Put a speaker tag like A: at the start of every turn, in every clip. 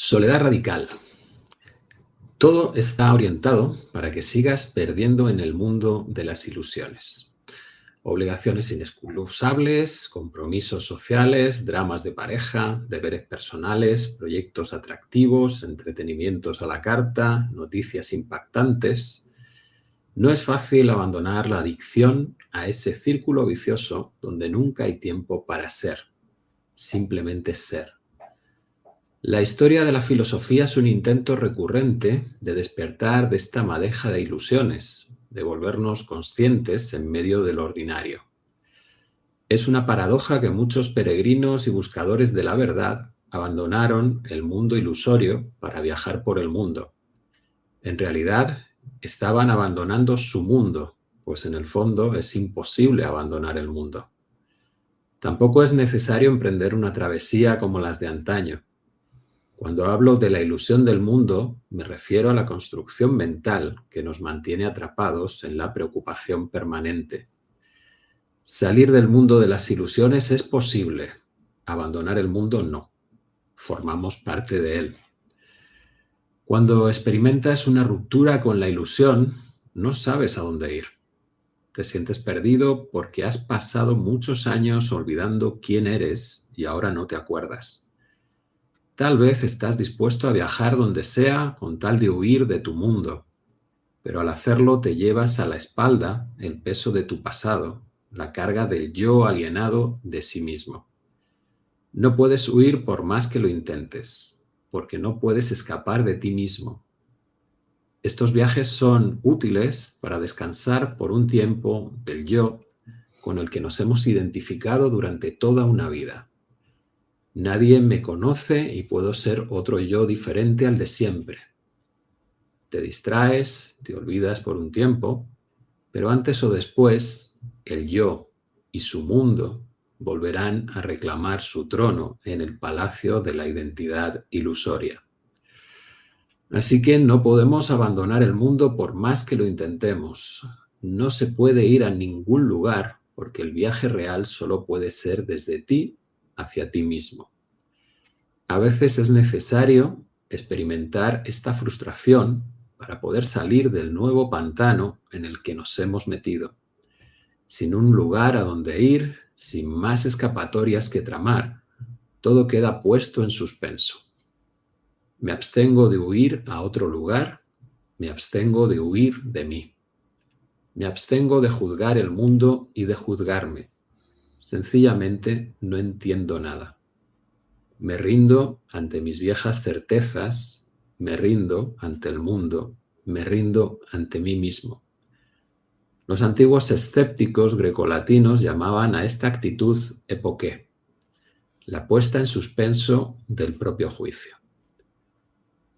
A: Soledad radical. Todo está orientado para que sigas perdiendo en el mundo de las ilusiones. Obligaciones inexcusables, compromisos sociales, dramas de pareja, deberes personales, proyectos atractivos, entretenimientos a la carta, noticias impactantes. No es fácil abandonar la adicción a ese círculo vicioso donde nunca hay tiempo para ser, simplemente ser. La historia de la filosofía es un intento recurrente de despertar de esta madeja de ilusiones, de volvernos conscientes en medio del ordinario. Es una paradoja que muchos peregrinos y buscadores de la verdad abandonaron el mundo ilusorio para viajar por el mundo. En realidad, estaban abandonando su mundo, pues en el fondo es imposible abandonar el mundo. Tampoco es necesario emprender una travesía como las de antaño. Cuando hablo de la ilusión del mundo, me refiero a la construcción mental que nos mantiene atrapados en la preocupación permanente. Salir del mundo de las ilusiones es posible, abandonar el mundo no. Formamos parte de él. Cuando experimentas una ruptura con la ilusión, no sabes a dónde ir. Te sientes perdido porque has pasado muchos años olvidando quién eres y ahora no te acuerdas. Tal vez estás dispuesto a viajar donde sea con tal de huir de tu mundo, pero al hacerlo te llevas a la espalda el peso de tu pasado, la carga del yo alienado de sí mismo. No puedes huir por más que lo intentes, porque no puedes escapar de ti mismo. Estos viajes son útiles para descansar por un tiempo del yo con el que nos hemos identificado durante toda una vida. Nadie me conoce y puedo ser otro yo diferente al de siempre. Te distraes, te olvidas por un tiempo, pero antes o después el yo y su mundo volverán a reclamar su trono en el palacio de la identidad ilusoria. Así que no podemos abandonar el mundo por más que lo intentemos. No se puede ir a ningún lugar porque el viaje real solo puede ser desde ti hacia ti mismo. A veces es necesario experimentar esta frustración para poder salir del nuevo pantano en el que nos hemos metido. Sin un lugar a donde ir, sin más escapatorias que tramar, todo queda puesto en suspenso. Me abstengo de huir a otro lugar, me abstengo de huir de mí. Me abstengo de juzgar el mundo y de juzgarme. Sencillamente no entiendo nada. Me rindo ante mis viejas certezas, me rindo ante el mundo, me rindo ante mí mismo. Los antiguos escépticos grecolatinos llamaban a esta actitud epoqué, la puesta en suspenso del propio juicio.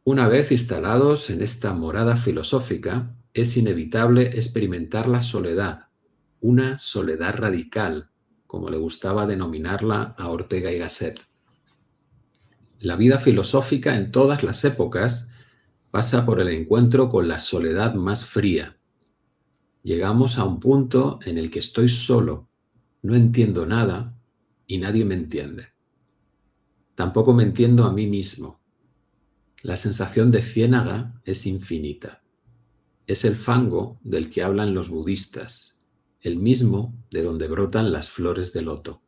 A: Una vez instalados en esta morada filosófica, es inevitable experimentar la soledad, una soledad radical, como le gustaba denominarla a Ortega y Gasset. La vida filosófica en todas las épocas pasa por el encuentro con la soledad más fría. Llegamos a un punto en el que estoy solo, no entiendo nada y nadie me entiende. Tampoco me entiendo a mí mismo. La sensación de ciénaga es infinita. Es el fango del que hablan los budistas, el mismo de donde brotan las flores de loto.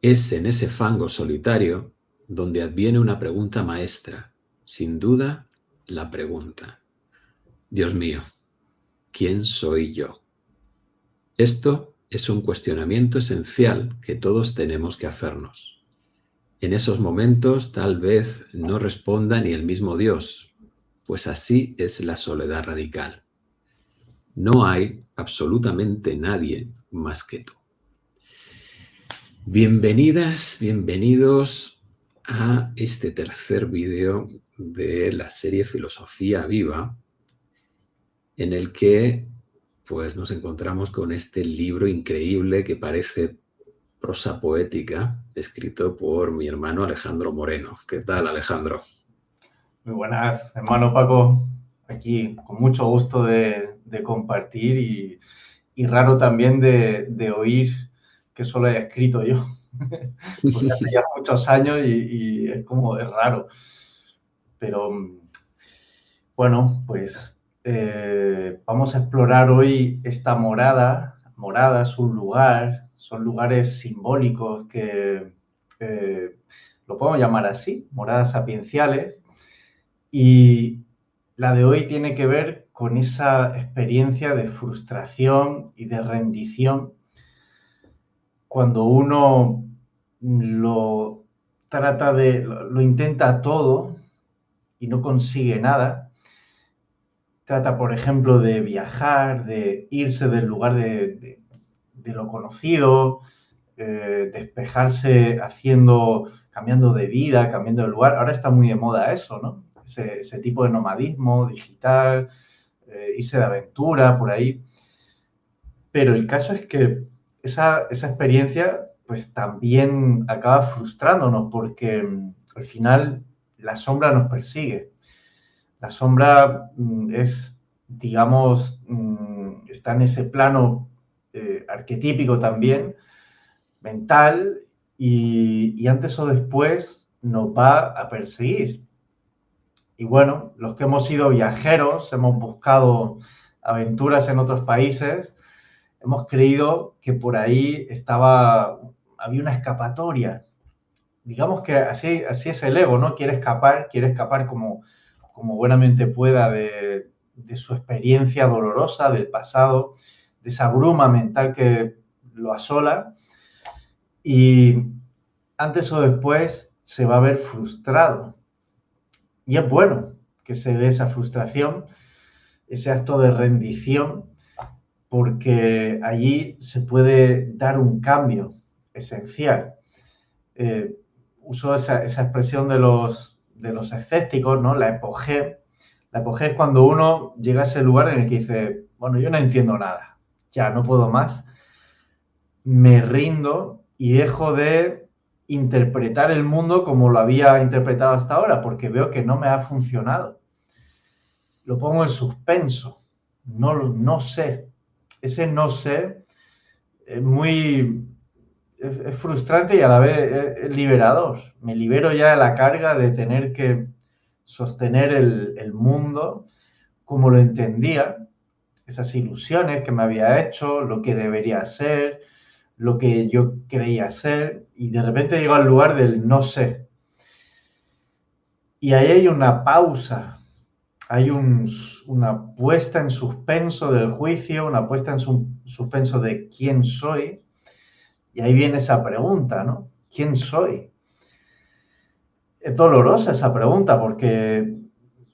A: Es en ese fango solitario donde adviene una pregunta maestra, sin duda la pregunta: Dios mío, ¿quién soy yo? Esto es un cuestionamiento esencial que todos tenemos que hacernos. En esos momentos tal vez no responda ni el mismo Dios, pues así es la soledad radical. No hay absolutamente nadie más que tú. Bienvenidas, bienvenidos a este tercer vídeo de la serie Filosofía Viva, en el que pues, nos encontramos con este libro increíble que parece prosa poética, escrito por mi hermano Alejandro Moreno. ¿Qué tal, Alejandro?
B: Muy buenas, hermano Paco. Aquí con mucho gusto de compartir y raro también de oír que solo he escrito yo. Porque hace ya muchos años y es como, es raro. pero bueno, pues vamos a explorar hoy esta morada. Morada es un lugar, son lugares simbólicos que lo podemos llamar así, moradas sapienciales, y la de hoy tiene que ver con esa experiencia de frustración y de rendición cuando uno lo intenta todo y no consigue nada. Trata, por ejemplo, de viajar, de irse del lugar de lo conocido, despejarse cambiando de vida, cambiando de lugar. Ahora está muy de moda eso, ¿no? Ese tipo de nomadismo digital, irse de aventura por ahí. Pero el caso es que esa experiencia pues también acaba frustrándonos porque al final la sombra nos persigue. La sombra es, digamos, está en ese plano arquetípico también, mental, y antes o después nos va a perseguir. Y bueno, los que hemos sido viajeros, hemos buscado aventuras en otros países, hemos creído que por ahí había una escapatoria. Digamos que así es el ego, ¿no? Quiere escapar como buenamente pueda de su experiencia dolorosa del pasado, de esa bruma mental que lo asola, y antes o después se va a ver frustrado. Y es bueno que se dé esa frustración, ese acto de rendición, porque allí se puede dar un cambio esencial. Uso esa expresión de los escépticos, ¿no? La epogé. La epogé es cuando uno llega a ese lugar en el que dice, bueno, yo no entiendo nada, ya no puedo más, me rindo y dejo de interpretar el mundo como lo había interpretado hasta ahora, porque veo que no me ha funcionado. Lo pongo en suspenso, no sé. Ese no sé es frustrante y a la vez es liberador. Me libero ya de la carga de tener que sostener el mundo como lo entendía, esas ilusiones que me había hecho, lo que debería ser, lo que yo creía ser, y de repente llego al lugar del no sé. Y ahí hay una pausa, hay una puesta en suspenso del juicio, una puesta en suspenso de quién soy, y ahí viene esa pregunta, ¿no? ¿Quién soy? Es dolorosa esa pregunta porque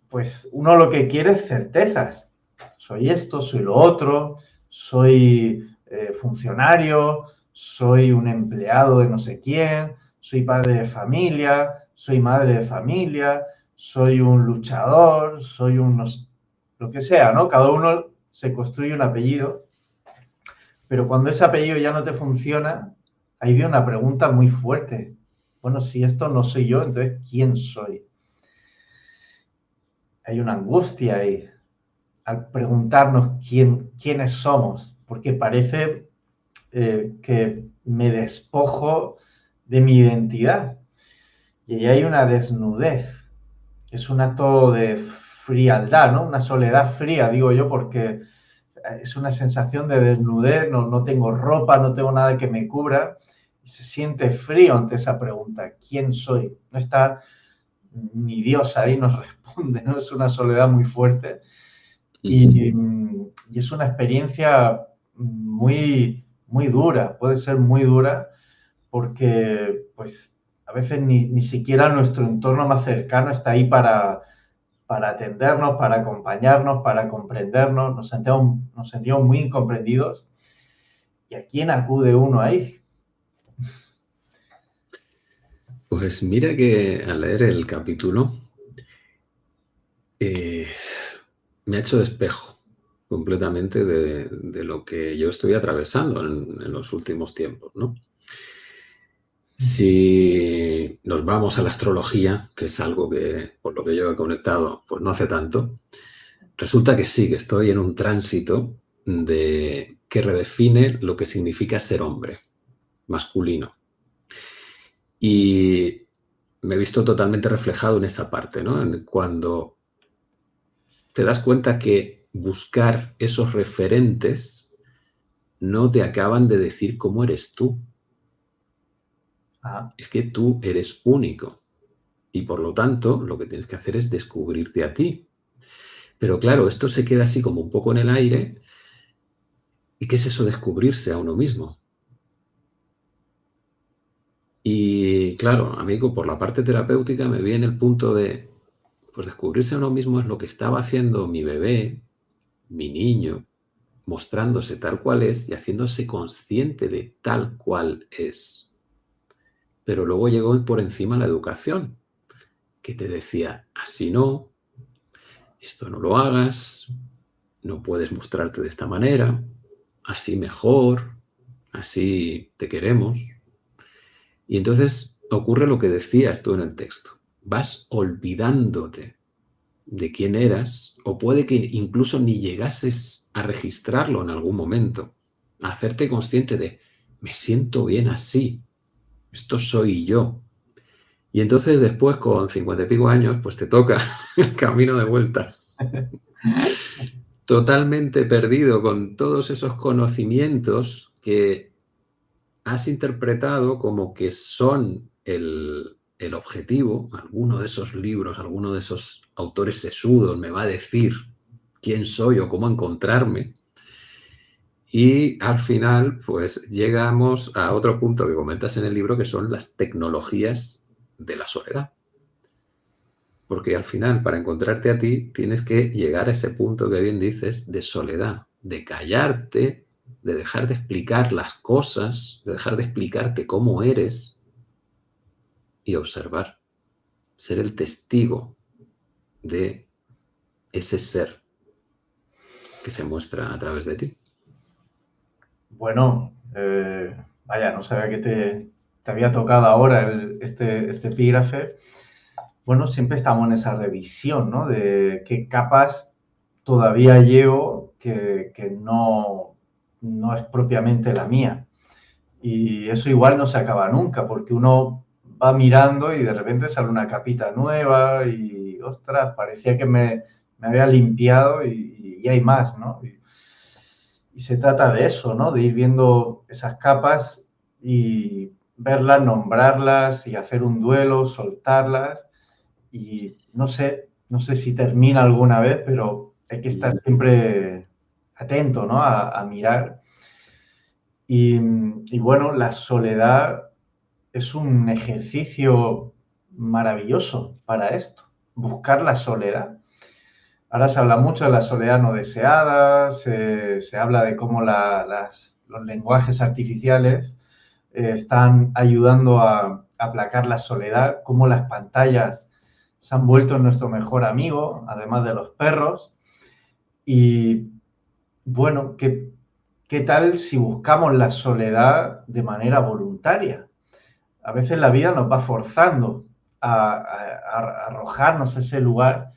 B: pues uno lo que quiere es certezas. Soy esto, soy lo otro, soy funcionario, soy un empleado de no sé quién, soy padre de familia, soy madre de familia, soy un luchador, lo que sea, ¿no? Cada uno se construye un apellido, pero cuando ese apellido ya no te funciona, ahí viene una pregunta muy fuerte. Bueno, si esto no soy yo, entonces, ¿quién soy? Hay una angustia ahí al preguntarnos quiénes somos, porque parece que me despojo de mi identidad. Y ahí hay una desnudez. Es un acto de frialdad, ¿no? Una soledad fría, digo yo, porque es una sensación de desnudez, no tengo ropa, no tengo nada que me cubra, y se siente frío ante esa pregunta, ¿quién soy? No está ni Dios ahí nos responde, ¿no? Es una soledad muy fuerte y es una experiencia muy, muy dura, puede ser muy dura porque pues a veces ni siquiera nuestro entorno más cercano está ahí para atendernos, para acompañarnos, para comprendernos, nos sentimos muy incomprendidos. ¿Y a quién acude uno ahí?
A: Pues mira que al leer el capítulo me ha hecho despejo completamente de lo que yo estoy atravesando en los últimos tiempos, ¿no? Si nos vamos a la astrología, que es algo que, por lo que yo he conectado, pues no hace tanto, resulta que sí, que estoy en un tránsito que redefine lo que significa ser hombre, masculino. Y me he visto totalmente reflejado en esa parte, ¿no? Cuando te das cuenta que buscar esos referentes no te acaban de decir cómo eres tú.
B: Ajá.
A: Es que tú eres único y por lo tanto lo que tienes que hacer es descubrirte a ti. Pero claro, esto se queda así como un poco en el aire. ¿Y qué es eso descubrirse a uno mismo? Y claro, amigo, por la parte terapéutica me viene el punto de, pues descubrirse a uno mismo es lo que estaba haciendo mi bebé, mi niño, mostrándose tal cual es y haciéndose consciente de tal cual es. Pero luego llegó por encima la educación, que te decía, así no, esto no lo hagas, no puedes mostrarte de esta manera, así mejor, así te queremos. Y entonces ocurre lo que decías tú en el texto. Vas olvidándote de quién eras, o puede que incluso ni llegases a registrarlo en algún momento, a hacerte consciente de, me siento bien así, esto soy yo. Y entonces después, con 50 y pico años, pues te toca el camino de vuelta. Totalmente perdido con todos esos conocimientos que has interpretado como que son el objetivo. Alguno de esos libros, alguno de esos autores sesudos me va a decir quién soy o cómo encontrarme. Y al final, pues llegamos a otro punto que comentas en el libro, que son las tecnologías de la soledad. Porque al final, para encontrarte a ti, tienes que llegar a ese punto que bien dices de soledad, de callarte, de dejar de explicar las cosas, de dejar de explicarte cómo eres y observar, ser el testigo de ese ser que se muestra a través de ti.
B: Bueno, vaya, no sabía que te había tocado ahora este epígrafe. Bueno, siempre estamos en esa revisión, ¿no? De qué capas todavía llevo que no es propiamente la mía. Y eso igual no se acaba nunca, porque uno va mirando y de repente sale una capita nueva y, ostras, parecía que me había limpiado y hay más, ¿no? Y se trata de eso, ¿no? De ir viendo esas capas y verlas, nombrarlas y hacer un duelo, soltarlas. Y no sé si termina alguna vez, pero hay que estar siempre atento, ¿no? A mirar. Y bueno, la soledad es un ejercicio maravilloso para esto, buscar la soledad. Ahora se habla mucho de la soledad no deseada, se habla de cómo los lenguajes artificiales están ayudando a aplacar la soledad, cómo las pantallas se han vuelto nuestro mejor amigo, además de los perros. Y bueno, ¿qué tal si buscamos la soledad de manera voluntaria? A veces la vida nos va forzando a arrojarnos a ese lugar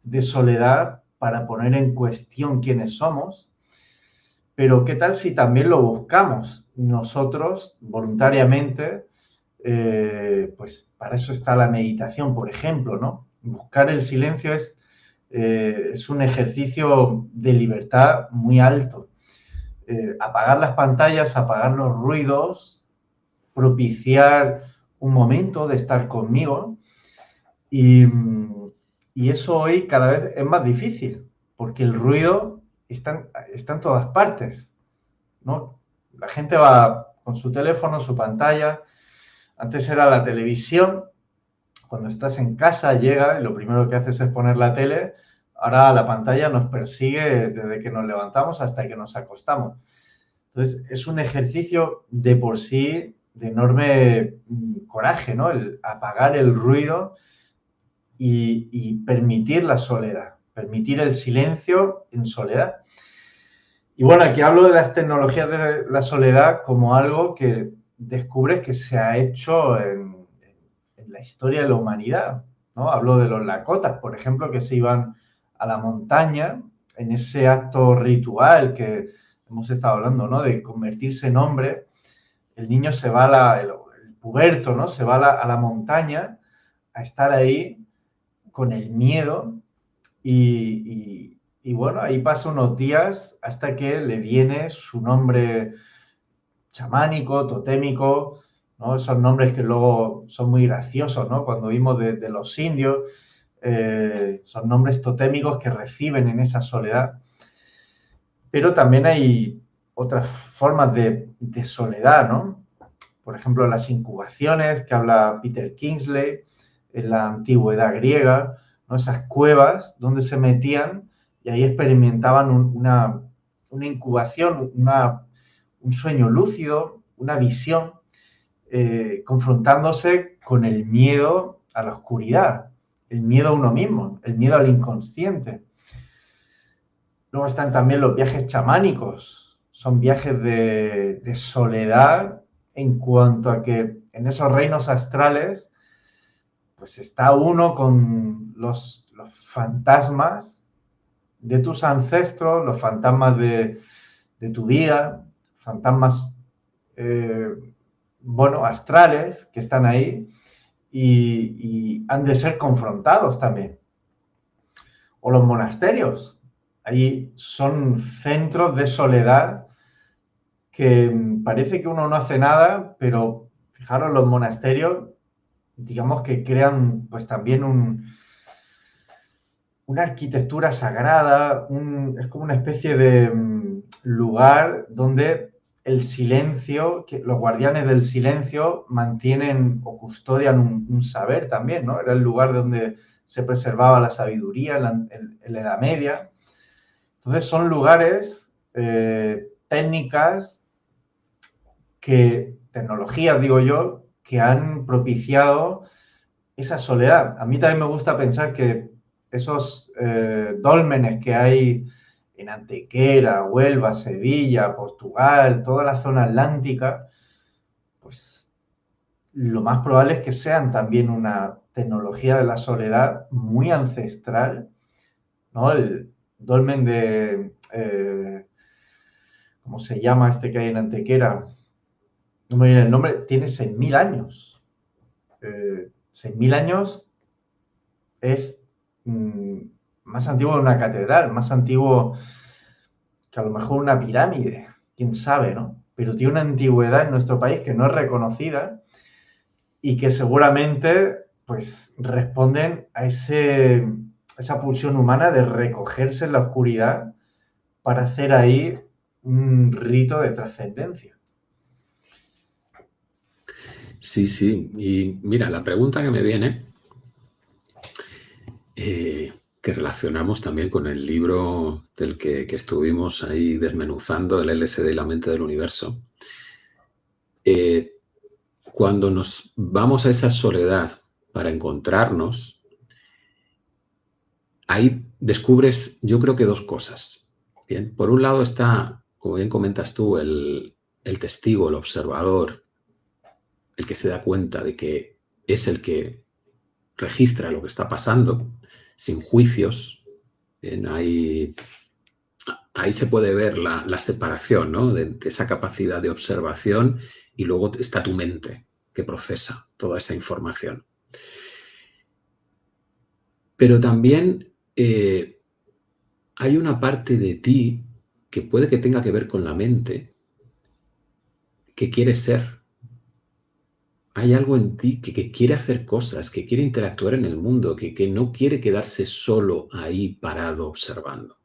B: de soledad para poner en cuestión quiénes somos, pero ¿qué tal si también lo buscamos nosotros voluntariamente? Pues para eso está la meditación, por ejemplo, ¿no? Buscar el silencio es un ejercicio de libertad muy alto. Apagar las pantallas, apagar los ruidos, propiciar un momento de estar conmigo y eso hoy cada vez es más difícil porque el ruido está en todas partes, ¿no? La gente va con su teléfono, su pantalla. Antes era la televisión. Cuando estás en casa, llega y lo primero que haces es poner la tele. Ahora la pantalla nos persigue desde que nos levantamos hasta que nos acostamos. Entonces, es un ejercicio de por sí de enorme coraje, ¿no? El apagar el ruido y permitir la soledad, permitir el silencio en soledad. Y bueno, aquí hablo de las tecnologías de la soledad como algo que descubres que se ha hecho en la historia de la humanidad, ¿no? Hablo de los lakotas, por ejemplo, que se iban a la montaña en ese acto ritual que hemos estado hablando, ¿no? De convertirse en hombre. El niño se va el puberto, ¿no? Se va a la montaña a estar ahí con el miedo y bueno, ahí pasa unos días hasta que le viene su nombre chamánico, totémico, ¿no? Esos nombres que luego son muy graciosos, ¿no? Cuando vimos de los indios, son nombres totémicos que reciben en esa soledad. Pero también hay otras formas de soledad, ¿no? Por ejemplo, las incubaciones que habla Peter Kingsley en la antigüedad griega, ¿no? Esas cuevas donde se metían y ahí experimentaban una incubación, un sueño lúcido, una visión, confrontándose con el miedo a la oscuridad, el miedo a uno mismo, el miedo al inconsciente. Luego están también los viajes chamánicos, son viajes de soledad en cuanto a que en esos reinos astrales pues está uno con los fantasmas de tus ancestros, los fantasmas de tu vida, fantasmas, bueno, astrales que están ahí y han de ser confrontados también. O los monasterios, ahí son centros de soledad que parece que uno no hace nada, pero fijaros, los monasterios, digamos que crean pues también una arquitectura sagrada, es como una especie de lugar donde el silencio, que los guardianes del silencio mantienen o custodian un saber también, ¿no? Era el lugar donde se preservaba la sabiduría en la Edad Media. Entonces son lugares, técnicas, tecnologías, digo yo, que han propiciado esa soledad. A mí también me gusta pensar que esos dólmenes que hay en Antequera, Huelva, Sevilla, Portugal, toda la zona atlántica, pues lo más probable es que sean también una tecnología de la soledad muy ancestral, ¿no? El dolmen ¿cómo se llama este que hay en Antequera? No me viene el nombre, tiene 6.000 años. 6.000 años es más antiguo que una catedral, más antiguo que a lo mejor una pirámide, quién sabe, ¿no? Pero tiene una antigüedad en nuestro país que no es reconocida y que seguramente pues responden a esa pulsión humana de recogerse en la oscuridad para hacer ahí un rito de trascendencia.
A: Sí, sí. Y mira, la pregunta que me viene, que relacionamos también con el libro del que estuvimos ahí desmenuzando, el LSD y la mente del universo. Cuando nos vamos a esa soledad para encontrarnos, ahí descubres, yo creo que dos cosas. Bien, por un lado está, como bien comentas tú, el testigo, el observador, el que se da cuenta de que es el que registra lo que está pasando, sin juicios. Bien, ahí se puede ver la separación, ¿no? de esa capacidad de observación, y luego está tu mente que procesa toda esa información. Pero también hay una parte de ti que puede que tenga que ver con la mente, que quiere ser. Hay algo en ti que quiere hacer cosas, que quiere interactuar en el mundo, que no quiere quedarse solo ahí parado observando,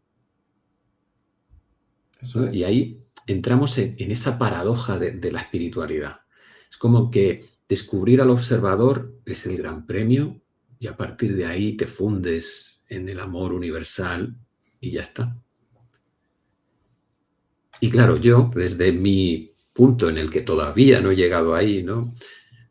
B: Eso
A: ¿no?
B: es.
A: Y ahí entramos en esa paradoja de la espiritualidad. Es como que descubrir al observador es el gran premio y a partir de ahí te fundes en el amor universal y ya está. Y claro, yo, desde mi punto en el que todavía no he llegado ahí, ¿no?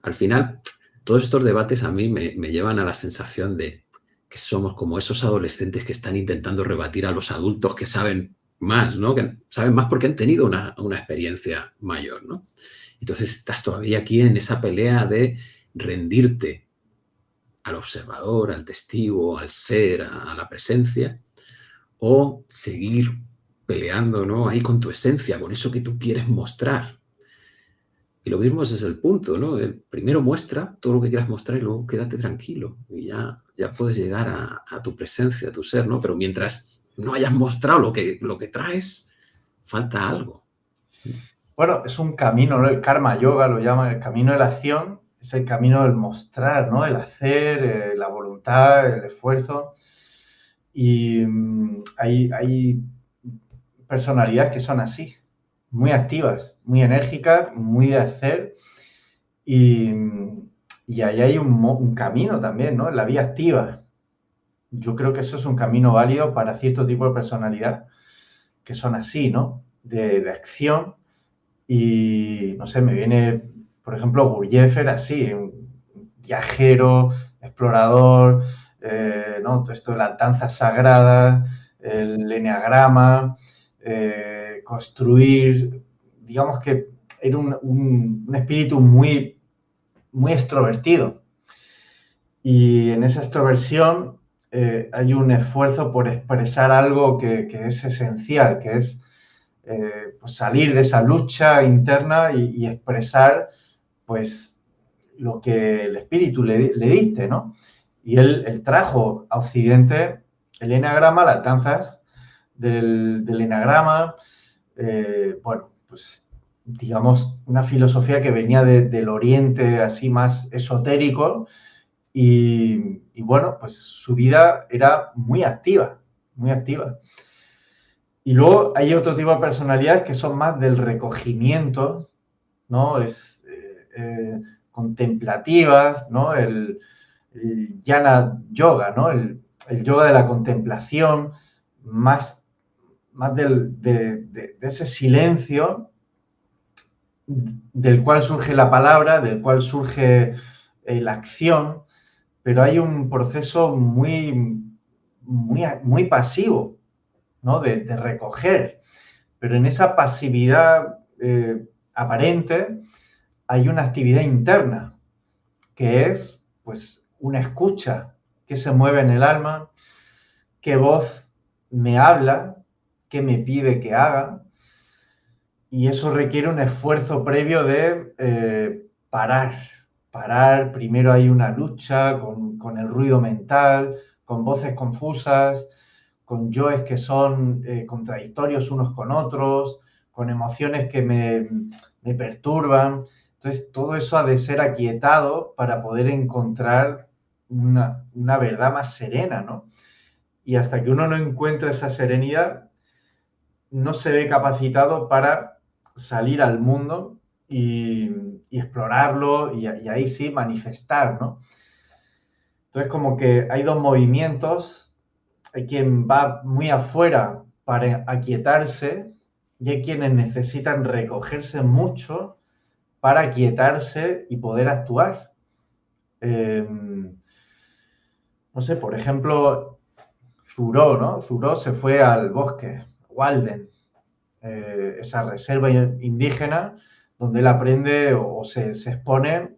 A: Al final, todos estos debates a mí me llevan a la sensación de que somos como esos adolescentes que están intentando rebatir a los adultos que saben más, ¿no? Que saben más porque han tenido una experiencia mayor, ¿no? Entonces estás todavía aquí en esa pelea de rendirte al observador, al testigo, al ser, a la presencia, o seguir peleando, ¿no? Ahí con tu esencia, con eso que tú quieres mostrar. Y lo mismo ese es el punto, ¿no? Primero muestra todo lo que quieras mostrar y luego quédate tranquilo. Y ya puedes llegar a tu presencia, a tu ser, ¿no? Pero mientras no hayas mostrado lo que traes, falta algo.
B: Bueno, es un camino, ¿no? El karma yoga lo llaman el camino de la acción, es el camino del mostrar, ¿no? El hacer, la voluntad, el esfuerzo. Y hay personalidades que son así, muy activas, muy enérgicas, muy de hacer. Y ahí hay un camino también, ¿no? La vía activa. Yo creo que eso es un camino válido para cierto tipo de personalidad que son así, ¿no? De acción. Y, no sé, me viene, por ejemplo, Gurdjieff era así, un viajero, explorador, ¿no? Todo esto de las danzas sagradas, el eneagrama, construir, digamos que era un espíritu muy, muy extrovertido. Y en esa extroversión hay un esfuerzo por expresar algo que es esencial, que es pues salir de esa lucha interna y expresar pues lo que el espíritu le dicte, ¿no? Y él trajo a Occidente el enagrama, las danzas del enagrama, bueno, pues digamos una filosofía que venía del Oriente así más esotérico y bueno, pues su vida era muy activa, muy activa. Y luego hay otro tipo de personalidades que son más del recogimiento, ¿no? Contemplativas, ¿no? El jnana yoga, ¿no? El yoga de la contemplación, más de ese silencio del cual surge la palabra, del cual surge la acción, pero hay un proceso muy pasivo, ¿no? De recoger. Pero en esa pasividad aparente hay una actividad interna, que es pues una escucha que se mueve en el alma, qué voz me habla, qué me pide que haga, y eso requiere un esfuerzo previo de parar. Primero hay una lucha con el ruido mental, con voces confusas, con yoes que son contradictorios unos con otros, con emociones que me perturban. Entonces, todo eso ha de ser aquietado para poder encontrar una verdad más serena, ¿no? Y hasta que uno no encuentra esa serenidad, no se ve capacitado para salir al mundo y explorarlo y ahí sí manifestar, ¿no? Entonces, como que hay dos movimientos. Hay quien va muy afuera para aquietarse y hay quienes necesitan recogerse mucho para aquietarse y poder actuar. No sé, por ejemplo, Thoreau, ¿no? Thoreau se fue al bosque, Walden, esa reserva indígena donde él aprende o se expone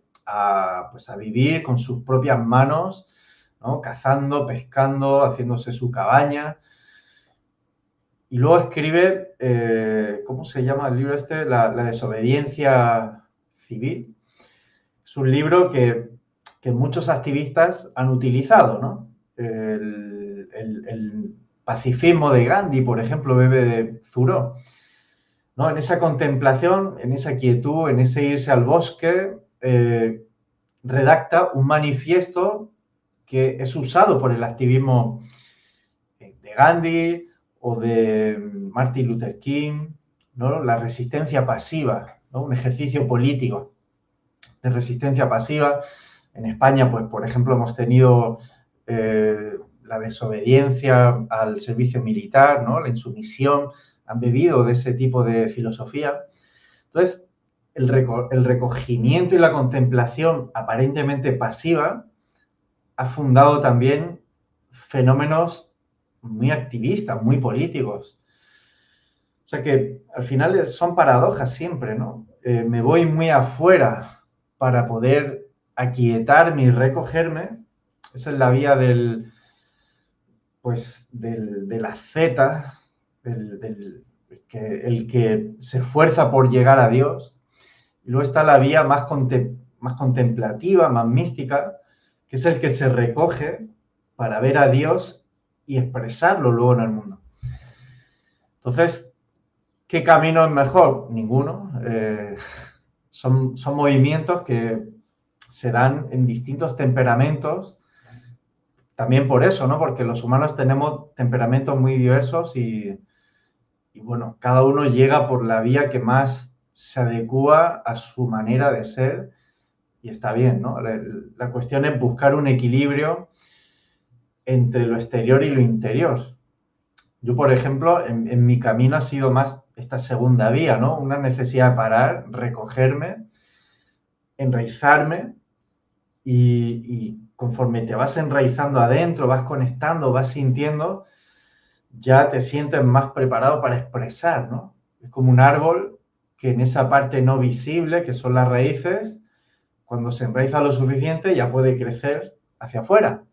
B: pues a vivir con sus propias manos, ¿no? Cazando, pescando, haciéndose su cabaña. Y luego escribe, ¿cómo se llama el libro este? La desobediencia civil. Es un libro que muchos activistas han utilizado, ¿no? El pacifismo de Gandhi, por ejemplo, bebe de Thoreau, ¿no? En esa contemplación, en esa quietud, en ese irse al bosque, redacta un manifiesto que es usado por el activismo de Gandhi o de Martin Luther King, ¿no? La resistencia pasiva, ¿no? Un ejercicio político de resistencia pasiva. En España, pues, por ejemplo, hemos tenido la desobediencia al servicio militar, ¿no? La insumisión, han bebido de ese tipo de filosofía. Entonces, el recogimiento y la contemplación aparentemente pasiva ha fundado también fenómenos muy activistas, muy políticos. O sea que al final son paradojas siempre, ¿no? Me voy muy afuera para poder aquietarme y recogerme. Esa es la vía de la zeta, el que se esfuerza por llegar a Dios. Y luego está la vía más contemplativa, más mística, que es el que se recoge para ver a Dios y expresarlo luego en el mundo. Entonces, ¿qué camino es mejor? Ninguno. Son movimientos que se dan en distintos temperamentos, también por eso, ¿no? Porque los humanos tenemos temperamentos muy diversos y bueno, cada uno llega por la vía que más se adecua a su manera de ser y está bien, ¿no? La cuestión es buscar un equilibrio entre lo exterior y lo interior. Yo, por ejemplo, en mi camino ha sido más esta segunda vía, ¿no? Una necesidad de parar, recogerme, enraizarme y conforme te vas enraizando adentro, vas conectando, vas sintiendo, ya te sientes más preparado para expresar, ¿no? Es como un árbol que en esa parte no visible, que son las raíces, cuando se enraiza lo suficiente ya puede crecer hacia afuera.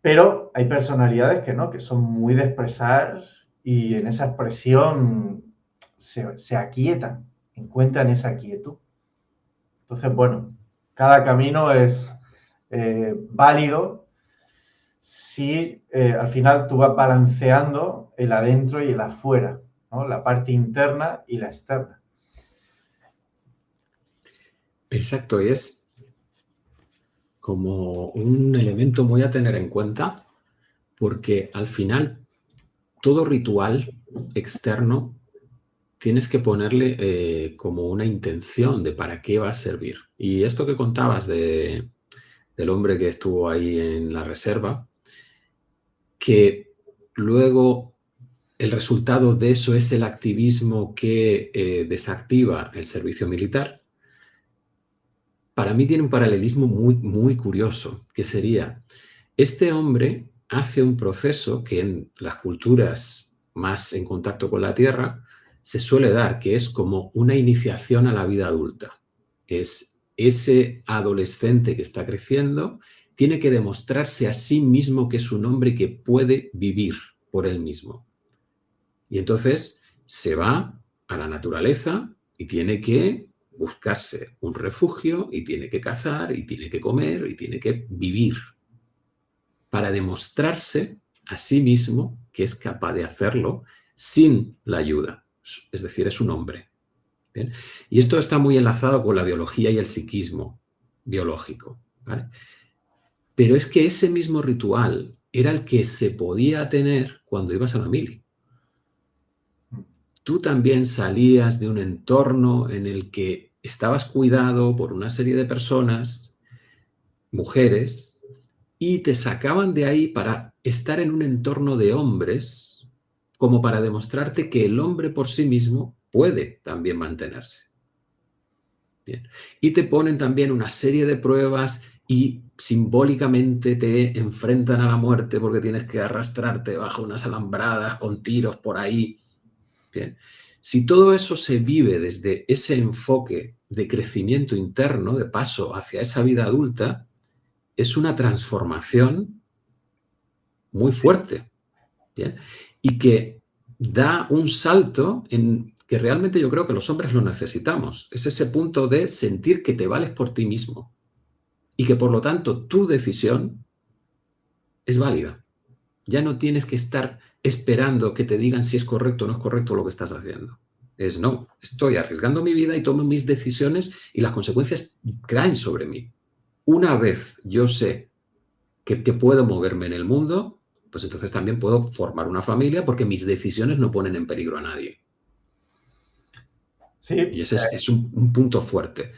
B: Pero hay personalidades que no, que son muy de expresar y en esa expresión se aquietan, encuentran esa quietud. Entonces, bueno, cada camino es válido si al final tú vas balanceando el adentro y el afuera, ¿no? La parte interna y la externa.
A: Exacto, y es como un elemento muy a tener en cuenta, porque al final todo ritual externo tienes que ponerle como una intención de para qué va a servir. Y esto que contabas del hombre que estuvo ahí en la reserva, que luego el resultado de eso es el activismo que desactiva el servicio militar, para mí tiene un paralelismo muy, muy curioso, que sería, este hombre hace un proceso que en las culturas más en contacto con la tierra se suele dar, que es como una iniciación a la vida adulta. Es ese adolescente que está creciendo, tiene que demostrarse a sí mismo que es un hombre que puede vivir por él mismo. Y entonces se va a la naturaleza y tiene que buscarse un refugio y tiene que cazar y tiene que comer y tiene que vivir para demostrarse a sí mismo que es capaz de hacerlo sin la ayuda. Es decir, es un hombre. ¿Bien? Y esto está muy enlazado con la biología y el psiquismo biológico, ¿vale? Pero es que ese mismo ritual era el que se podía tener cuando ibas a la mili. Tú también salías de un entorno en el que estabas cuidado por una serie de personas, mujeres, y te sacaban de ahí para estar en un entorno de hombres, como para demostrarte que el hombre por sí mismo puede también mantenerse. Bien. Y te ponen también una serie de pruebas y simbólicamente te enfrentan a la muerte porque tienes que arrastrarte bajo unas alambradas con tiros por ahí. Bien. Si todo eso se vive desde ese enfoque de crecimiento interno, de paso hacia esa vida adulta, es una transformación muy fuerte, ¿bien? Y que da un salto en que realmente yo creo que los hombres lo necesitamos. Es ese punto de sentir que te vales por ti mismo y que por lo tanto tu decisión es válida. Ya no tienes que estar esperando que te digan si es correcto o no es correcto lo que estás haciendo. Es no, estoy arriesgando mi vida y tomo mis decisiones y las consecuencias caen sobre mí. Una vez yo sé que puedo moverme en el mundo, pues entonces también puedo formar una familia porque mis decisiones no ponen en peligro a nadie.
B: Sí.
A: Y ese es un punto fuerte.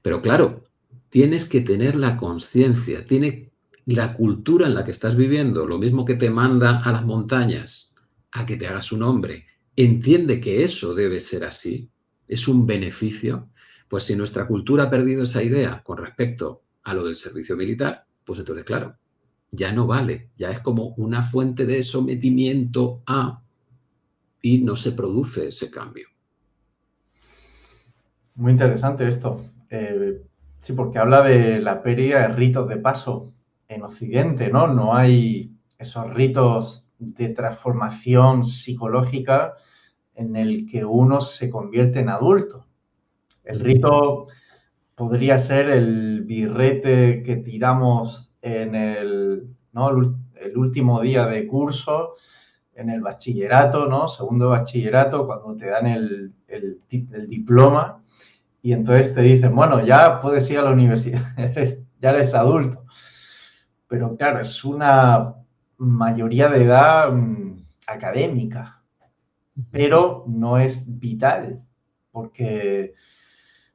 A: Pero claro, tienes que tener la conciencia, tiene la cultura en la que estás viviendo, lo mismo que te manda a las montañas a que te hagas un hombre, entiende que eso debe ser así, es un beneficio. Pues si nuestra cultura ha perdido esa idea con respecto a lo del servicio militar, pues entonces, claro, ya no vale, ya es como una fuente de sometimiento a y no se produce ese cambio.
B: Muy interesante esto. Sí, porque habla de la pérdida de ritos de paso en Occidente, ¿no? No hay esos ritos de transformación psicológica en el que uno se convierte en adulto. El rito podría ser el birrete que tiramos en ¿no? el último día de curso, en el bachillerato, ¿no? Segundo de bachillerato, cuando te dan el diploma y entonces te dicen, bueno, ya puedes ir a la universidad, ya eres adulto. Pero claro, es una mayoría de edad académica, pero no es vital, porque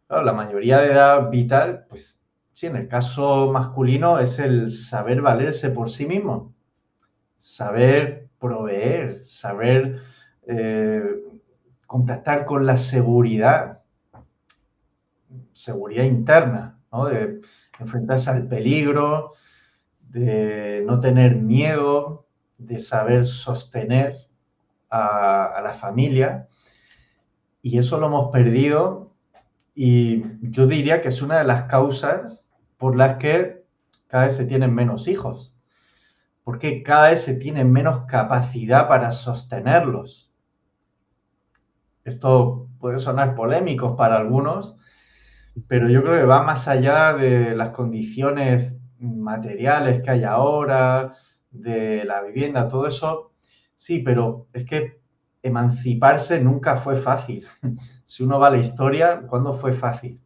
B: claro, la mayoría de edad vital, pues sí, en el caso masculino es el saber valerse por sí mismo, saber proveer, saber contactar con la seguridad interna, ¿no? De enfrentarse al peligro, de no tener miedo, de saber sostener a la familia. Y eso lo hemos perdido y yo diría que es una de las causas por las que cada vez se tienen menos hijos, porque cada vez se tiene menos capacidad para sostenerlos. Esto puede sonar polémico para algunos, pero yo creo que va más allá de las condiciones materiales que hay ahora, de la vivienda, todo eso. Sí, pero es que emanciparse nunca fue fácil. Si uno va a la historia, ¿cuándo fue fácil?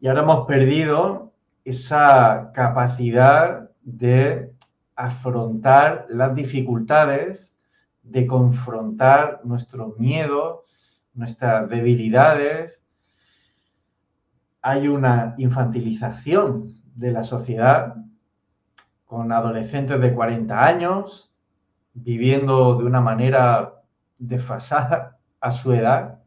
B: Y ahora hemos perdido esa capacidad de afrontar las dificultades, de confrontar nuestros miedos, nuestras debilidades. Hay una infantilización de la sociedad con adolescentes de 40 años viviendo de una manera desfasada a su edad,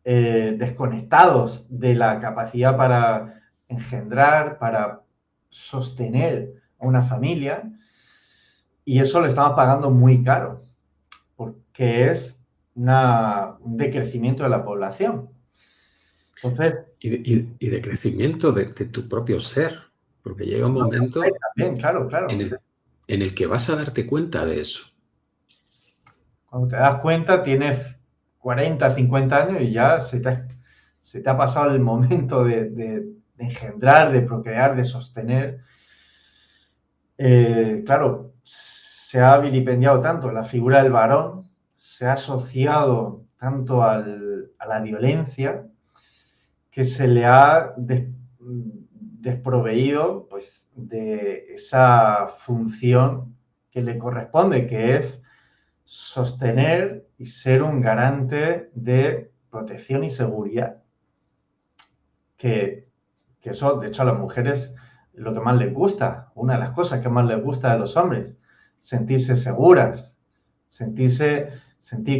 B: desconectados de la capacidad para engendrar, para sostener a una familia, y eso lo estamos pagando muy caro, porque es un decrecimiento de la población. Entonces,
A: Y de crecimiento de tu propio ser, porque llega un momento
B: también, claro,
A: en
B: claro.
A: en el que vas a darte cuenta de eso.
B: Cuando te das cuenta, tienes 40, 50 años y ya se te ha pasado el momento de engendrar, de procrear, de sostener. Claro, se ha vilipendiado tanto la figura del varón, se ha asociado tanto a la violencia, que se le ha desproveído pues, de esa función que le corresponde, que es sostener y ser un garante de protección y seguridad. Que eso, de hecho, a las mujeres lo que más les gusta, una de las cosas que más les gusta de los hombres, sentirse seguras, sentir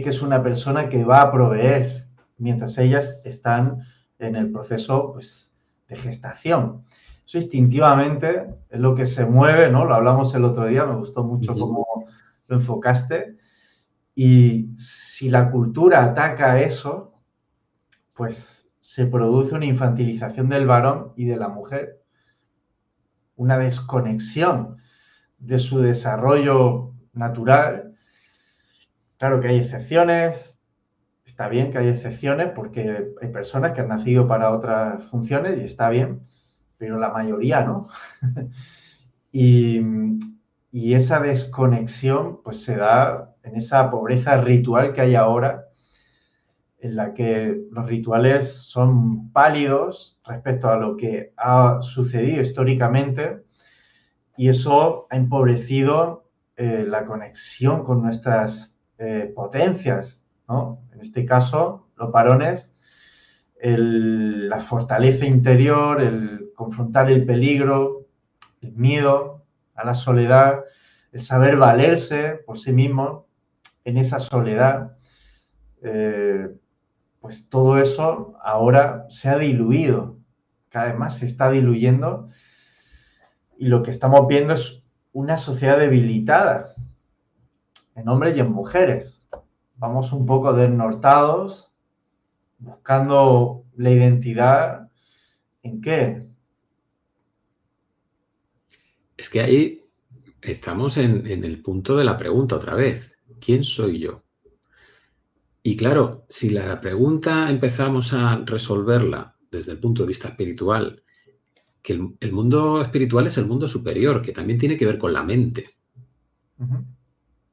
B: que es una persona que va a proveer mientras ellas están en el proceso pues, de gestación. Eso instintivamente es lo que se mueve, ¿no? Lo hablamos el otro día, me gustó mucho cómo lo enfocaste. Y si la cultura ataca eso, pues se produce una infantilización del varón y de la mujer, una desconexión de su desarrollo natural. Claro que hay excepciones, está bien que hay excepciones porque hay personas que han nacido para otras funciones y está bien, pero la mayoría no. y esa desconexión pues se da en esa pobreza ritual que hay ahora, en la que los rituales son pálidos respecto a lo que ha sucedido históricamente y eso ha empobrecido la conexión con nuestras potencias, ¿no? En este caso, los varones, la fortaleza interior, el confrontar el peligro, el miedo a la soledad, el saber valerse por sí mismo en esa soledad, pues todo eso ahora se ha diluido, cada vez más se está diluyendo y lo que estamos viendo es una sociedad debilitada en hombres y en mujeres. Vamos un poco desnortados, buscando la identidad en qué.
A: Es que ahí estamos en el punto de la pregunta otra vez. ¿Quién soy yo? Y claro, si la pregunta empezamos a resolverla desde el punto de vista espiritual, que el mundo espiritual es el mundo superior, que también tiene que ver con la mente.
B: Ujú.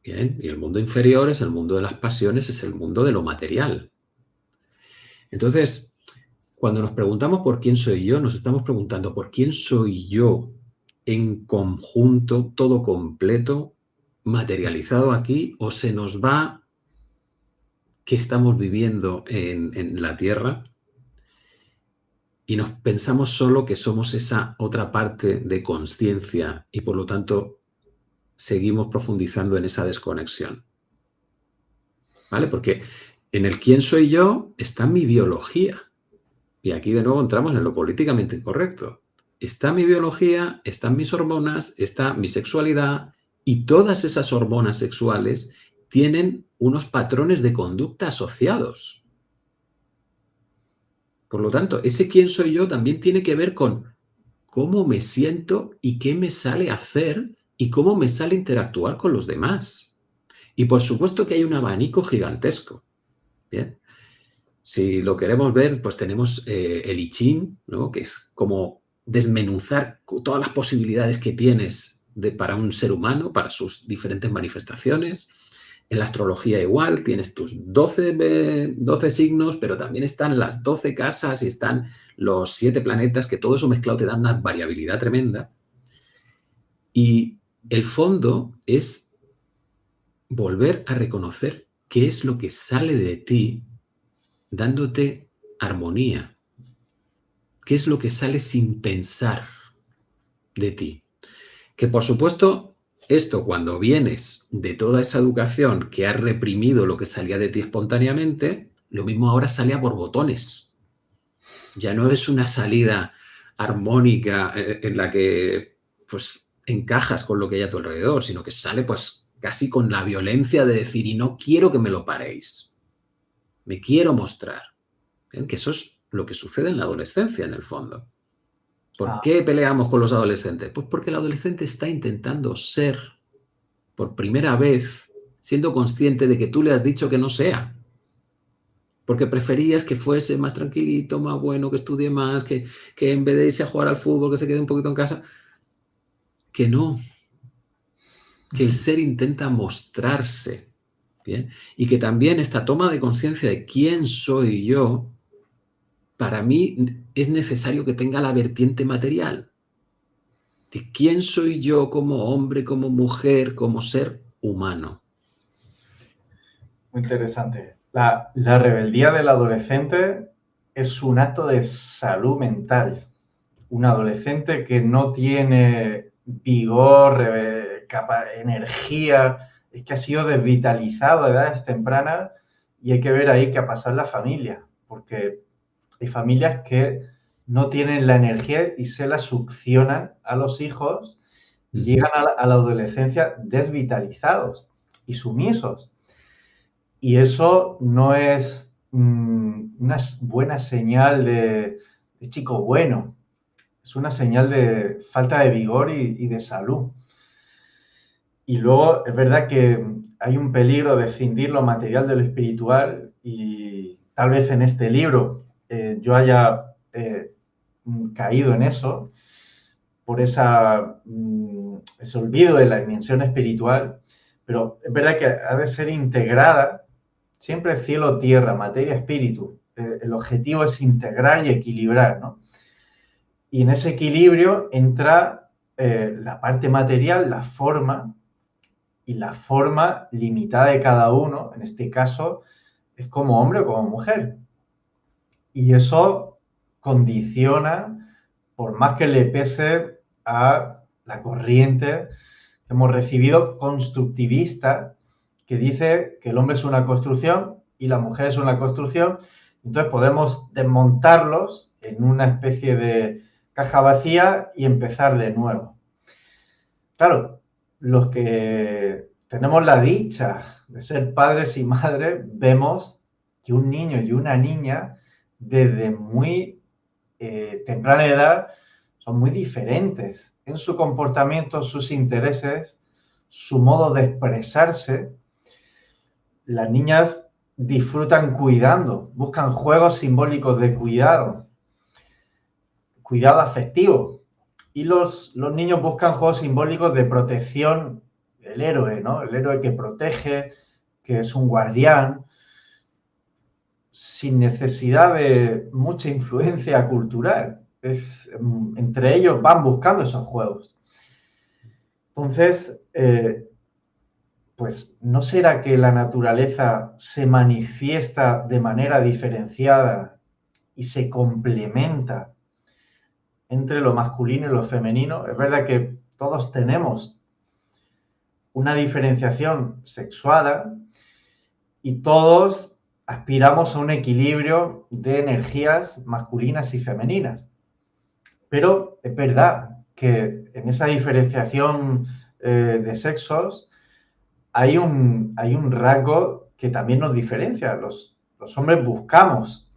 A: Bien, y el mundo inferior es el mundo de las pasiones, es el mundo de lo material. Entonces, cuando nos preguntamos por quién soy yo, nos estamos preguntando por quién soy yo en conjunto, todo completo, materializado aquí, o se nos va que estamos viviendo en la Tierra y nos pensamos solo que somos esa otra parte de conciencia y por lo tanto seguimos profundizando en esa desconexión. ¿Vale? Porque en el quién soy yo está mi biología. Y aquí de nuevo entramos en lo políticamente incorrecto. Está mi biología, están mis hormonas, está mi sexualidad y todas esas hormonas sexuales tienen unos patrones de conducta asociados. Por lo tanto, ese quién soy yo también tiene que ver con cómo me siento y qué me sale hacer y cómo me sale interactuar con los demás. Y por supuesto que hay un abanico gigantesco. Bien. Si lo queremos ver, pues tenemos el I Ching, ¿no? Que es como desmenuzar todas las posibilidades que tienes para un ser humano, para sus diferentes manifestaciones. En la astrología igual, tienes tus 12 signos, pero también están las 12 casas y están los 7 planetas, que todo eso mezclado te da una variabilidad tremenda. Y el fondo es volver a reconocer qué es lo que sale de ti dándote armonía. ¿Qué es lo que sale sin pensar de ti? Que por supuesto, esto cuando vienes de toda esa educación que ha reprimido lo que salía de ti espontáneamente, lo mismo ahora sale a borbotones. Ya no es una salida armónica en la que pues encajas con lo que hay a tu alrededor, sino que sale pues casi con la violencia de decir, y no quiero que me lo paréis, me quiero mostrar. ¿Ven? Que eso es lo que sucede en la adolescencia, en el fondo. ¿Por qué peleamos con los adolescentes? Pues porque el adolescente está intentando ser, por primera vez, siendo consciente de que tú le has dicho que no sea. Porque preferías que fuese más tranquilito, más bueno, que estudie más, que en vez de irse a jugar al fútbol, que se quede un poquito en casa. Que no. Que el ser intenta mostrarse. ¿Bien? Y que también esta toma de conciencia de quién soy yo, para mí es necesario que tenga la vertiente material. De quién soy yo como hombre, como mujer, como ser humano.
B: Muy interesante. La rebeldía del adolescente es un acto de salud mental. Un adolescente que no tiene vigor, energía, es que ha sido desvitalizado a edades tempranas y hay que ver ahí qué ha pasado en la familia, porque hay familias que no tienen la energía y se la succionan a los hijos y llegan a la adolescencia desvitalizados y sumisos. Y eso no es una buena señal de chico bueno. Es una señal de falta de vigor y de salud. Y luego es verdad que hay un peligro de escindir lo material de lo espiritual y tal vez en este libro yo haya caído en eso por ese olvido de la dimensión espiritual, pero es verdad que ha de ser integrada siempre cielo-tierra, materia-espíritu. El objetivo es integrar y equilibrar, ¿no? Y en ese equilibrio entra la parte material, la forma, y la forma limitada de cada uno, en este caso, es como hombre o como mujer. Y eso condiciona, por más que le pese a la corriente que hemos recibido constructivista, que dice que el hombre es una construcción y la mujer es una construcción. Entonces podemos desmontarlos en una especie de caja vacía y empezar de nuevo. Claro, los que tenemos la dicha de ser padres y madres, vemos que un niño y una niña desde muy temprana edad son muy diferentes en su comportamiento, sus intereses, su modo de expresarse. Las niñas disfrutan cuidando, buscan juegos simbólicos de cuidado, cuidado afectivo. Y los niños buscan juegos simbólicos de protección, el héroe, ¿no? El héroe que protege, que es un guardián, sin necesidad de mucha influencia cultural. Entre ellos van buscando esos juegos. Entonces, pues, ¿no será que la naturaleza se manifiesta de manera diferenciada y se complementa entre lo masculino y lo femenino? Es verdad que todos tenemos una diferenciación sexuada y todos aspiramos a un equilibrio de energías masculinas y femeninas. Pero es verdad que en esa diferenciación de sexos hay un rasgo que también nos diferencia. Los hombres buscamos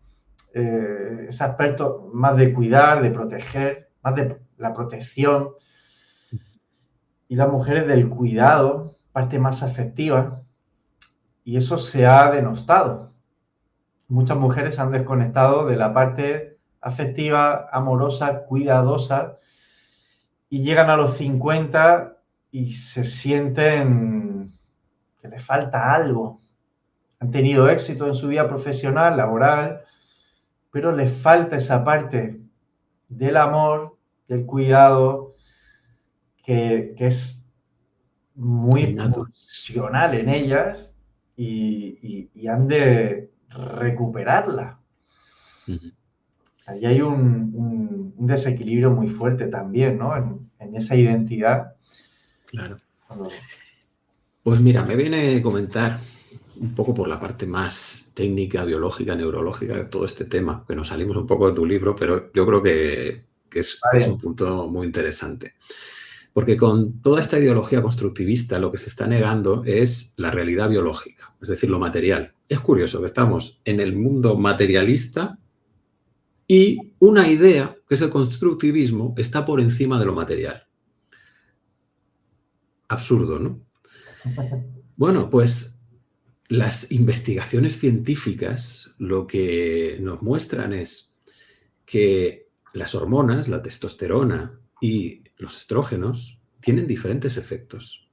B: ese aspecto más de cuidar, de proteger, más de la protección, y las mujeres del cuidado, parte más afectiva, y eso se ha denostado. Muchas mujeres han desconectado de la parte afectiva, amorosa, cuidadosa, y llegan a los 50 y se sienten que les falta algo. Han tenido éxito en su vida profesional, laboral, pero les falta esa parte del amor, del cuidado, que es muy
A: Innato.
B: funcional en ellas y han de recuperarla.
A: Ujú.
B: Ahí hay un desequilibrio muy fuerte también, ¿no? En esa identidad.
A: Claro.
B: Cuando-
A: Pues mira, me viene a comentar un poco por la parte más técnica, biológica, neurológica de todo este tema, que nos salimos un poco de tu libro, pero yo creo que es
B: Vale.
A: un punto muy interesante. Porque con toda esta ideología constructivista lo que se está negando es la realidad biológica, es decir, lo material. Es curioso que estamos en el mundo materialista y una idea, que es el constructivismo, está por encima de lo material. Absurdo, ¿no? Bueno, pues las investigaciones científicas lo que nos muestran es que las hormonas, la testosterona y los estrógenos, tienen diferentes efectos.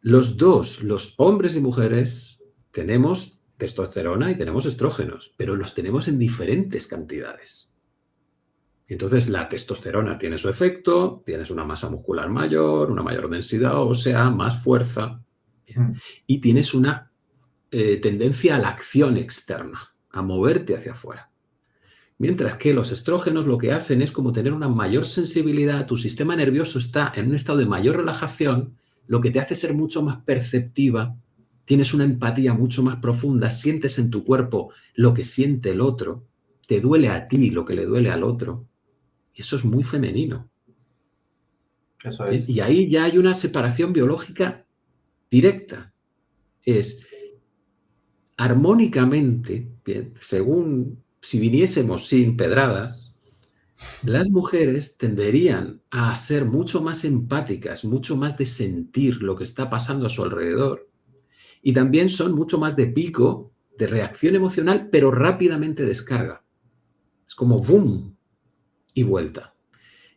A: Los dos, los hombres y mujeres, tenemos testosterona y tenemos estrógenos, pero los tenemos en diferentes cantidades. Entonces, la testosterona tiene su efecto, tienes una masa muscular mayor, una mayor densidad ósea, más fuerza, bien, y tienes una tendencia a la acción externa, a moverte hacia afuera. Mientras que los estrógenos lo que hacen es como tener una mayor sensibilidad, tu sistema nervioso está en un estado de mayor relajación, lo que te hace ser mucho más perceptiva, tienes una empatía mucho más profunda, sientes en tu cuerpo lo que siente el otro, te duele a ti lo que le duele al otro. Y eso es muy femenino.
B: Eso
A: ¿Bien?
B: es.
A: Y ahí ya hay una separación biológica directa. Es armónicamente, bien, según si viniésemos sin pedradas, las mujeres tenderían a ser mucho más empáticas, mucho más de sentir lo que está pasando a su alrededor, y también son mucho más de pico, de reacción emocional, pero rápidamente descarga. Es como boom y vuelta.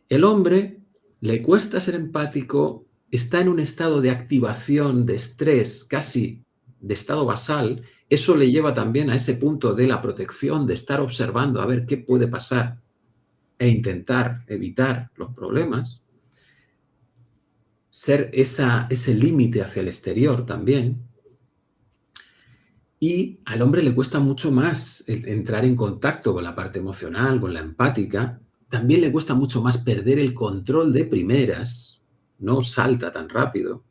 A: El hombre le cuesta ser empático, está en un estado de activación, de estrés, casi de estado basal. Eso le lleva también a ese punto de la protección, de estar observando a ver qué puede pasar e intentar evitar los problemas. Ser ese límite hacia el exterior también. Y al hombre le cuesta mucho más entrar en contacto con la parte emocional, con la empática. También le cuesta mucho más perder el control de primeras, no salta tan rápido,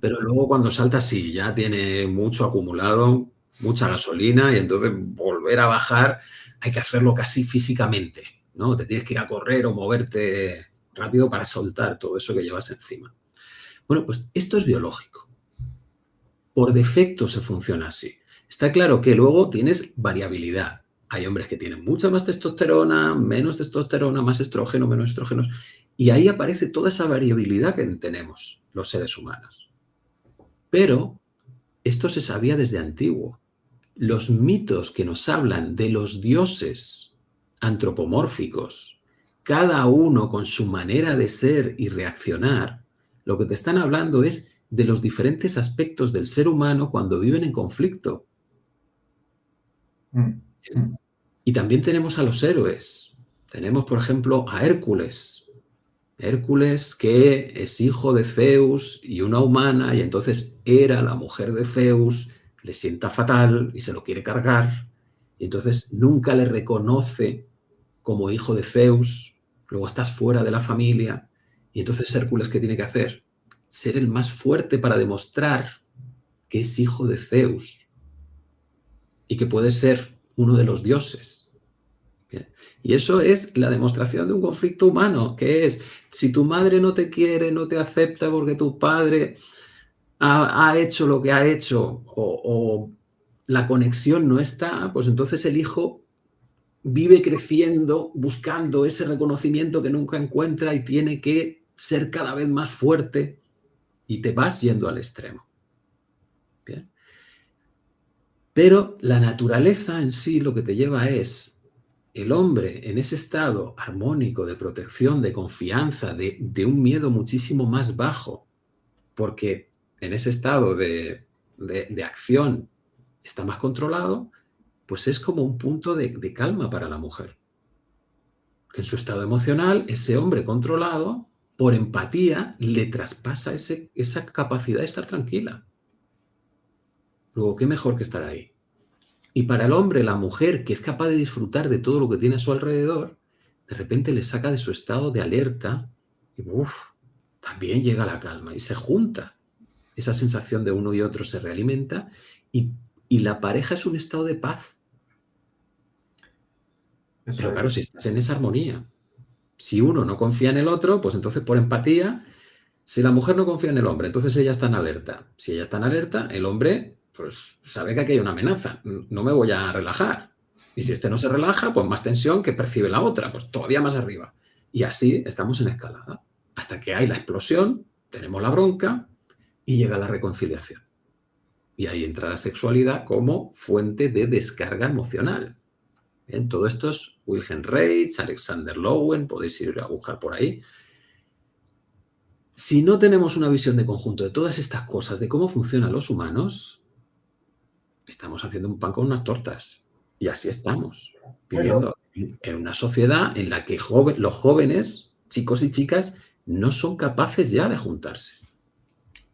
A: pero luego cuando salta sí, ya tiene mucho acumulado, mucha gasolina, y entonces volver a bajar hay que hacerlo casi físicamente, ¿no? Te tienes que ir a correr o moverte rápido para soltar todo eso que llevas encima. Bueno, pues esto es biológico. Por defecto se funciona así. Está claro que luego tienes variabilidad. Hay hombres que tienen mucha más testosterona, menos testosterona, más estrógeno, menos estrógenos. Y ahí aparece toda esa variabilidad que tenemos los seres humanos. Pero esto se sabía desde antiguo. los mitos que nos hablan de los dioses antropomórficos, cada uno con su manera de ser y reaccionar, lo que te están hablando es de los diferentes aspectos del ser humano cuando viven en conflicto. Y también tenemos a los héroes. Tenemos, por ejemplo, a Hércules. Hércules, que es hijo de Zeus y una humana, y entonces Hera, la mujer de Zeus, le sienta fatal y se lo quiere cargar, y entonces nunca le reconoce como hijo de Zeus, luego estás fuera de la familia, y entonces Hércules, ¿qué tiene que hacer? Ser el más fuerte para demostrar que es hijo de Zeus y que puede ser uno de los dioses. Bien. Y eso es la demostración de un conflicto humano, que es, si tu madre no te quiere, no te acepta porque tu padre ha hecho lo que ha hecho o la conexión no está, pues entonces el hijo vive creciendo, buscando ese reconocimiento que nunca encuentra y tiene que ser cada vez más fuerte y te vas yendo al extremo. Bien. Pero la naturaleza en sí lo que te lleva es el hombre en ese estado armónico de protección, de confianza, de un miedo muchísimo más bajo, porque en ese estado de acción está más controlado, pues es como un punto de calma para la mujer. Que en su estado emocional, ese hombre controlado, por empatía, le traspasa esa capacidad de estar tranquila. Luego, ¿qué mejor que estar ahí? Y para el hombre, la mujer, que es capaz de disfrutar de todo lo que tiene a su alrededor, de repente le saca de su estado de alerta y también llega la calma y se junta. Esa sensación de uno y otro se realimenta y la pareja es un estado de paz. Pero claro, si estás en esa armonía, si uno no confía en el otro, pues entonces por empatía, si la mujer no confía en el hombre, entonces ella está en alerta. Si ella está en alerta, el hombre pues sabe que aquí hay una amenaza, no me voy a relajar. Y si este no se relaja, pues más tensión que percibe la otra, pues todavía más arriba. Y así estamos en escalada, hasta que hay la explosión, tenemos la bronca y llega la reconciliación. Y ahí entra la sexualidad como fuente de descarga emocional. Bien, todo esto es Wilhelm Reich, Alexander Lowen, podéis ir a buscar por ahí. Si no tenemos una visión de conjunto de todas estas cosas, de cómo funcionan los humanos, estamos haciendo un pan con unas tortas. Y así estamos, viviendo en una sociedad en la que los jóvenes, chicos y chicas, no son capaces ya de juntarse.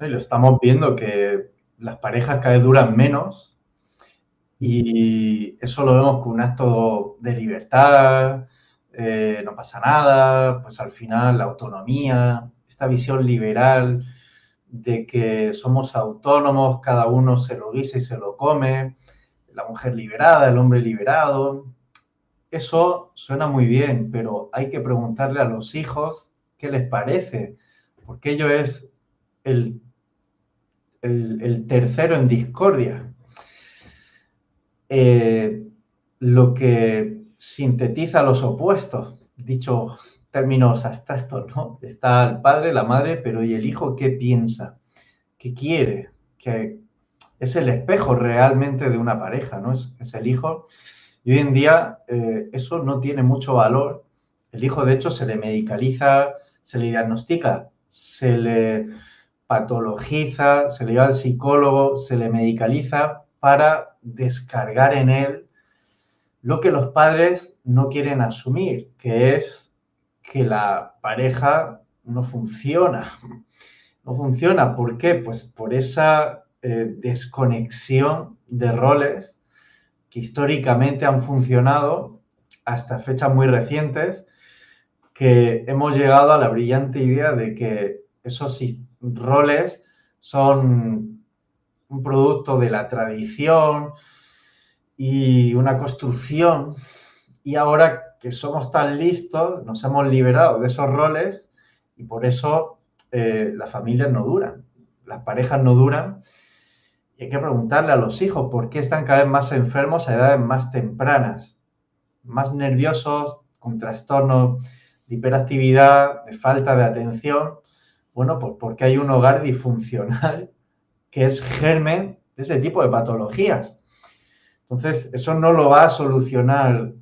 B: Y lo estamos viendo que las parejas cada vez duran menos y eso lo vemos como un acto de libertad, no pasa nada, pues al final la autonomía, esta visión liberal de que somos autónomos, cada uno se lo guisa y se lo come, la mujer liberada, el hombre liberado. Eso suena muy bien, pero hay que preguntarle a los hijos qué les parece, porque ello es el tercero en discordia. Lo que sintetiza los opuestos, dicho términos abstractos, ¿no? Está el padre, la madre, pero ¿y el hijo qué piensa? ¿Qué quiere? Que es el espejo realmente de una pareja, ¿no? Es el hijo. Y hoy en día eso no tiene mucho valor. El hijo, de hecho, se le medicaliza, se le diagnostica, se le patologiza, se le lleva al psicólogo, se le medicaliza para descargar en él lo que los padres no quieren asumir, que es que la pareja no funciona. No funciona, ¿por qué? Pues por esa desconexión de roles que históricamente han funcionado hasta fechas muy recientes, que hemos llegado a la brillante idea de que esos roles son un producto de la tradición y una construcción, y ahora que somos tan listos, nos hemos liberado de esos roles y por eso las familias no duran, las parejas no duran. Y hay que preguntarle a los hijos por qué están cada vez más enfermos a edades más tempranas, más nerviosos, con trastornos de hiperactividad, de falta de atención. Bueno, pues porque hay un hogar disfuncional que es germen de ese tipo de patologías. Entonces, eso no lo va a solucionar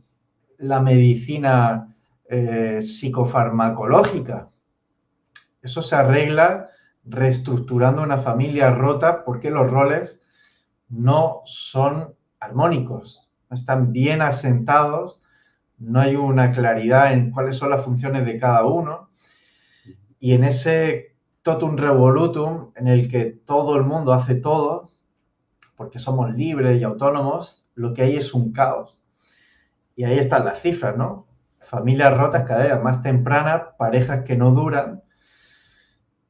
B: la medicina psicofarmacológica. Eso se arregla reestructurando una familia rota porque los roles no son armónicos, no están bien asentados, no hay una claridad en cuáles son las funciones de cada uno. Y en ese totum revolutum en el que todo el mundo hace todo, porque somos libres y autónomos, lo que hay es un caos. Y ahí están las cifras, ¿no? Familias rotas cada vez más tempranas, parejas que no duran,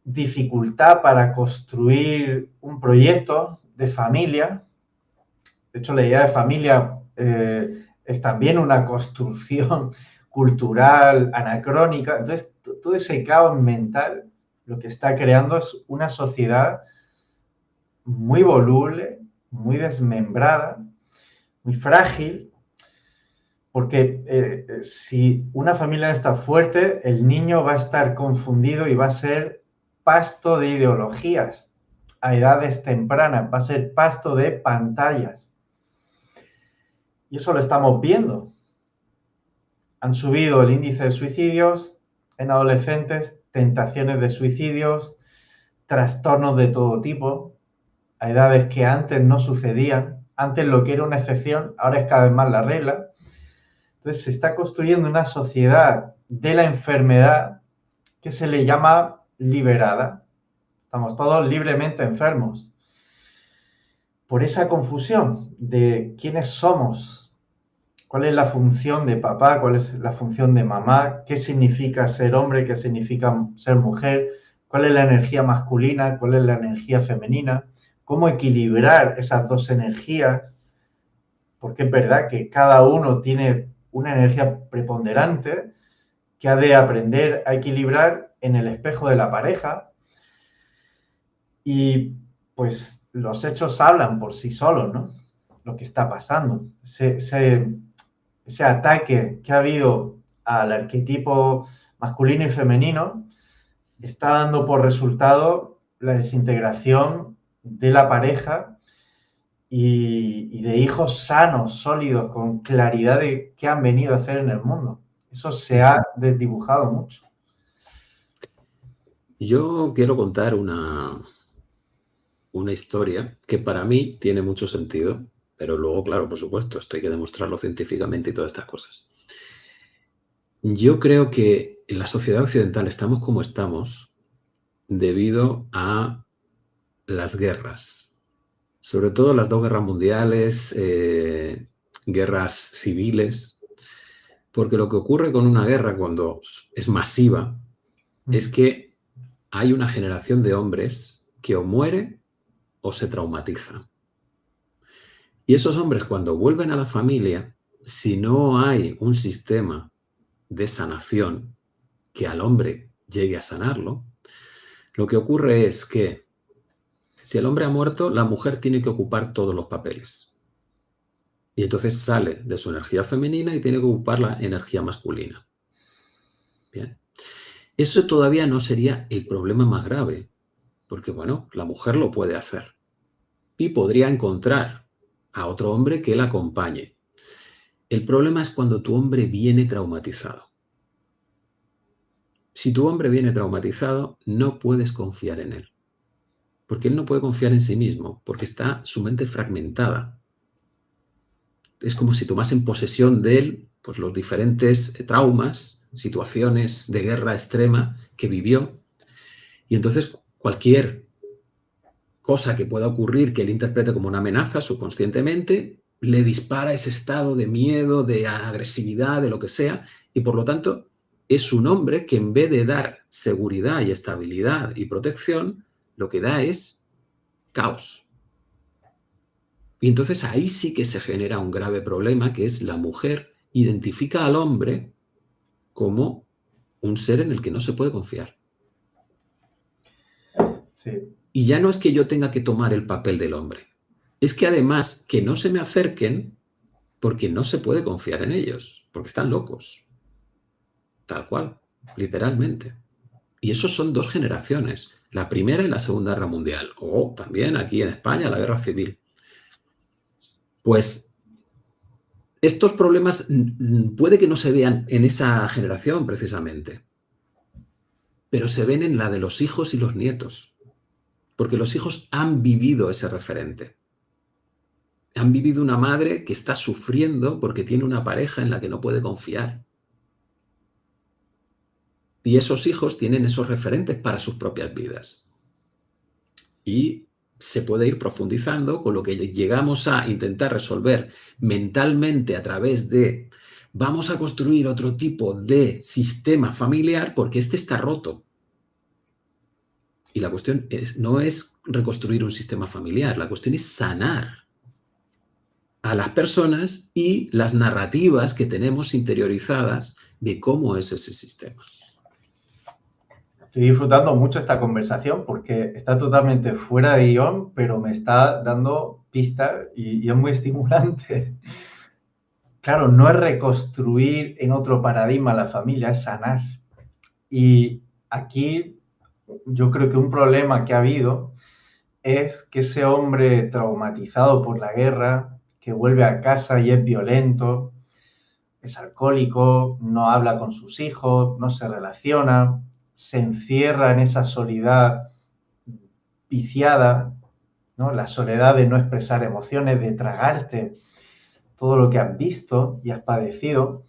B: dificultad para construir un proyecto de familia. De hecho, la idea de familia es también una construcción cultural anacrónica. Entonces, todo ese caos mental lo que está creando es una sociedad muy voluble, muy desmembrada, muy frágil, porque si una familia está fuerte, el niño va a estar confundido y va a ser pasto de ideologías a edades tempranas, va a ser pasto de pantallas. Y eso lo estamos viendo. Han subido el índice de suicidios en adolescentes, tentaciones de suicidios, trastornos de todo tipo, a edades que antes no sucedían. Antes lo que era una excepción, ahora es cada vez más la regla. Entonces se está construyendo una sociedad de la enfermedad que se le llama liberada. Estamos todos libremente enfermos. Por esa confusión de quiénes somos, cuál es la función de papá, cuál es la función de mamá, qué significa ser hombre, qué significa ser mujer, cuál es la energía masculina, cuál es la energía femenina, cómo equilibrar esas dos energías, porque es verdad que cada uno tiene una energía preponderante que ha de aprender a equilibrar en el espejo de la pareja. Y pues los hechos hablan por sí solos, ¿no? Lo que está pasando. Ese ataque que ha habido al arquetipo masculino y femenino está dando por resultado la desintegración de la pareja y de hijos sanos, sólidos, con claridad de qué han venido a hacer en el mundo. Eso se ha desdibujado mucho.
A: Yo quiero contar una historia que para mí tiene mucho sentido, pero luego, claro, por supuesto, esto hay que demostrarlo científicamente y todas estas cosas. Yo creo que en la sociedad occidental estamos como estamos debido a las guerras, sobre todo las dos guerras mundiales, guerras civiles, porque lo que ocurre con una guerra cuando es masiva es que hay una generación de hombres que o muere o se traumatiza. Y esos hombres cuando vuelven a la familia, si no hay un sistema de sanación que al hombre llegue a sanarlo, lo que ocurre es que si el hombre ha muerto, la mujer tiene que ocupar todos los papeles. Y entonces sale de su energía femenina y tiene que ocupar la energía masculina. Bien. Eso todavía no sería el problema más grave, porque, bueno, la mujer lo puede hacer y podría encontrar a otro hombre que la acompañe. El problema es cuando tu hombre viene traumatizado. Si tu hombre viene traumatizado, no puedes confiar en él, porque él no puede confiar en sí mismo, porque está su mente fragmentada. Es como si tomasen posesión de él pues, los diferentes traumas, situaciones de guerra extrema que vivió, y entonces cualquier cosa que pueda ocurrir que él interprete como una amenaza subconscientemente, le dispara ese estado de miedo, de agresividad, de lo que sea, y por lo tanto es un hombre que en vez de dar seguridad y estabilidad y protección, lo que da es caos. Y entonces ahí sí que se genera un grave problema, que es la mujer identifica al hombre como un ser en el que no se puede confiar.
B: Sí.
A: Y ya no es que yo tenga que tomar el papel del hombre, es que además que no se me acerquen porque no se puede confiar en ellos, porque están locos. Tal cual, literalmente. Y eso son dos generaciones, la Primera y la Segunda Guerra Mundial, o también aquí en España la Guerra Civil. Pues Estos problemas puede que no se vean en esa generación precisamente, pero se ven en la de los hijos y los nietos, porque los hijos han vivido ese referente. Han vivido una madre que está sufriendo porque tiene una pareja en la que no puede confiar. Y esos hijos tienen esos referentes para sus propias vidas. Y se puede ir profundizando con lo que llegamos a intentar resolver mentalmente a través de vamos a construir otro tipo de sistema familiar porque este está roto. Y la cuestión no es reconstruir un sistema familiar, la cuestión es sanar a las personas y las narrativas que tenemos interiorizadas de cómo es ese sistema.
B: Estoy disfrutando mucho esta conversación porque está totalmente fuera de guión, pero me está dando pistas y es muy estimulante. Claro, no es reconstruir en otro paradigma la familia, es sanar. Y aquí yo creo que un problema que ha habido es que ese hombre traumatizado por la guerra, que vuelve a casa y es violento, es alcohólico, no habla con sus hijos, no se relaciona, se encierra en esa soledad viciada, ¿no? La soledad de no expresar emociones, de tragarte todo lo que has visto y has padecido.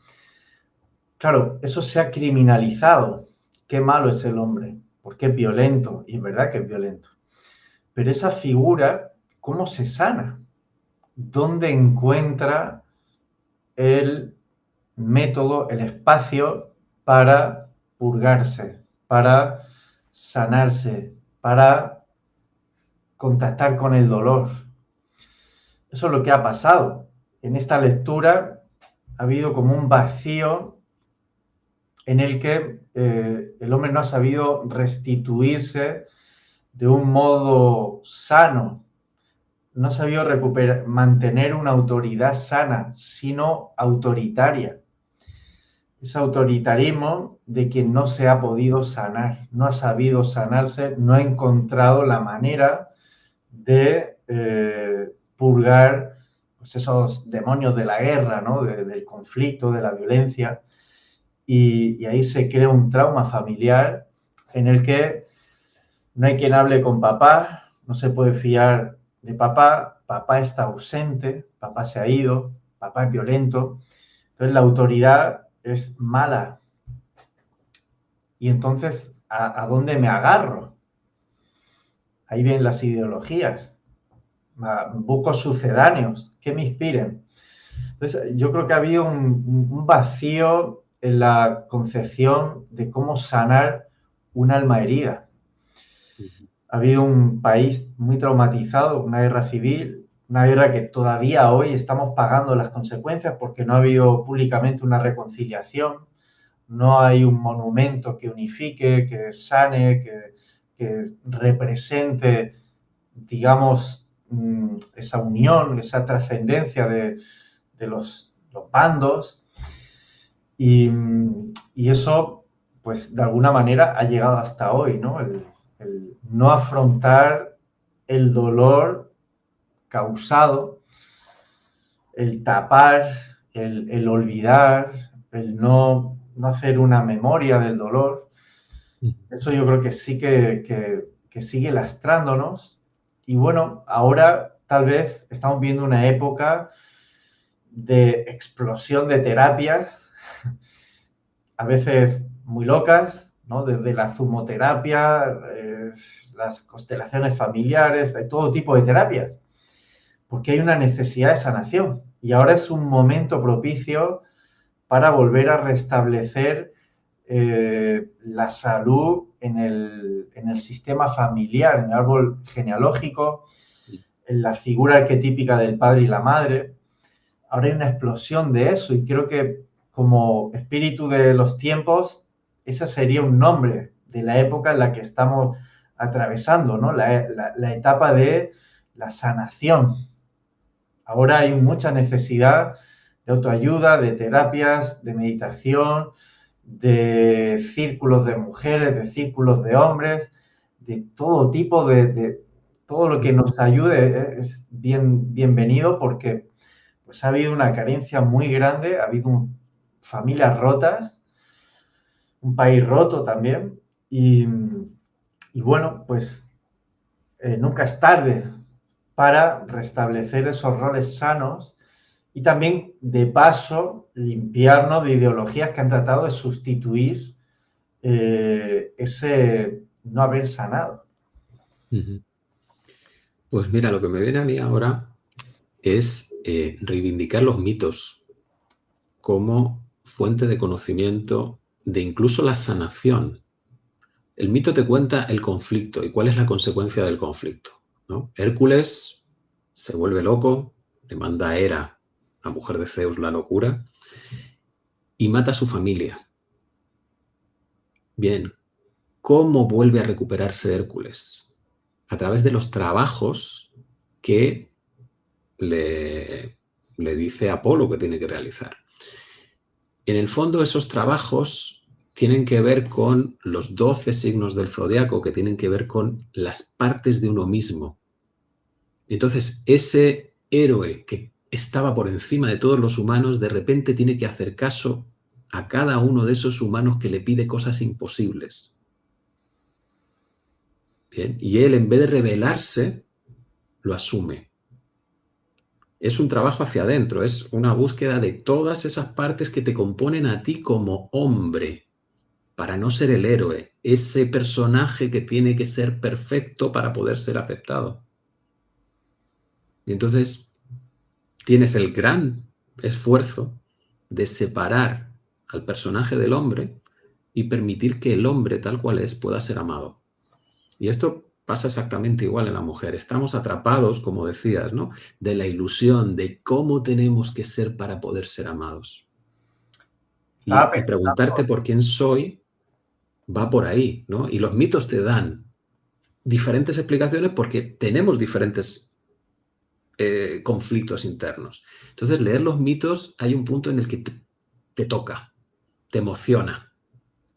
B: Claro, eso se ha criminalizado. Qué malo es el hombre, porque es violento, y es verdad que es violento. Pero esa figura, ¿cómo se sana? ¿Dónde encuentra el método, el espacio para purgarse, para sanarse, para contactar con el dolor? Eso es lo que ha pasado. En esta lectura ha habido como un vacío en el que el hombre no ha sabido restituirse de un modo sano, no ha sabido mantener una autoridad sana, sino autoritaria. Ese autoritarismo de quien no se ha podido sanar, no ha sabido sanarse, no ha encontrado la manera de purgar pues esos demonios de la guerra, ¿no? Del conflicto, de la violencia. Y ahí se crea un trauma familiar en el que no hay quien hable con papá, no se puede fiar de papá, papá está ausente, papá se ha ido, papá es violento. Entonces la autoridad es mala. Y entonces, ¿a dónde me agarro? Ahí vienen las ideologías. Busco sucedáneos que me inspiren. Entonces, yo creo que ha habido un vacío en la concepción de cómo sanar un alma herida. Ha habido un país muy traumatizado, una guerra civil, una guerra que todavía hoy estamos pagando las consecuencias porque no ha habido públicamente una reconciliación, no hay un monumento que unifique, que sane, que represente, digamos, esa unión, esa trascendencia de los bandos. Y eso, pues, de alguna manera ha llegado hasta hoy, ¿no? El no afrontar el dolor causado, el tapar, el olvidar, el no hacer una memoria del dolor. Eso yo creo que sí que sigue lastrándonos. Y bueno, ahora tal vez estamos viendo una época de explosión de terapias, a veces muy locas, ¿no? Desde la zumoterapia, las constelaciones familiares, hay todo tipo de terapias, porque hay una necesidad de sanación. Y ahora es un momento propicio para volver a restablecer la salud en el sistema familiar, en el árbol genealógico, en la figura arquetípica del padre y la madre. Ahora hay una explosión de eso y creo que como espíritu de los tiempos, ese sería un nombre de la época en la que estamos atravesando, ¿no? La etapa de la sanación. Ahora hay mucha necesidad de autoayuda, de terapias, de meditación, de círculos de mujeres, de círculos de hombres, de todo tipo todo lo que nos ayude es bienvenido porque pues ha habido una carencia muy grande, ha habido familias rotas, un país roto también, y bueno, pues nunca es tarde para restablecer esos roles sanos y también, de paso, limpiarnos de ideologías que han tratado de sustituir ese no haber sanado.
A: Ujú. Pues mira, lo que me viene a mí ahora es reivindicar los mitos como fuente de conocimiento de incluso la sanación. El mito te cuenta el conflicto y cuál es la consecuencia del conflicto, ¿no? Hércules se vuelve loco, le manda a Hera, la mujer de Zeus, la locura, y mata a su familia. Bien, ¿cómo vuelve a recuperarse Hércules? A través de los trabajos que le dice Apolo que tiene que realizar. En el fondo, esos trabajos tienen que ver con los 12 signos del zodiaco, que tienen que ver con las partes de uno mismo. Entonces, ese héroe que estaba por encima de todos los humanos, de repente tiene que hacer caso a cada uno de esos humanos que le pide cosas imposibles. Bien, y él, en vez de rebelarse, lo asume. Es un trabajo hacia adentro, es una búsqueda de todas esas partes que te componen a ti como hombre, para no ser el héroe, ese personaje que tiene que ser perfecto para poder ser aceptado. Y entonces tienes el gran esfuerzo de separar al personaje del hombre y permitir que el hombre tal cual es pueda ser amado. Y esto pasa exactamente igual en la mujer. Estamos atrapados, como decías, ¿no?, de la ilusión de cómo tenemos que ser para poder ser amados.
B: Estaba
A: Y
B: pensando,
A: preguntarte por quién soy va por ahí, ¿no? Y los mitos te dan diferentes explicaciones porque tenemos diferentes conflictos internos. Entonces, leer los mitos, hay un punto en el que te toca, te emociona,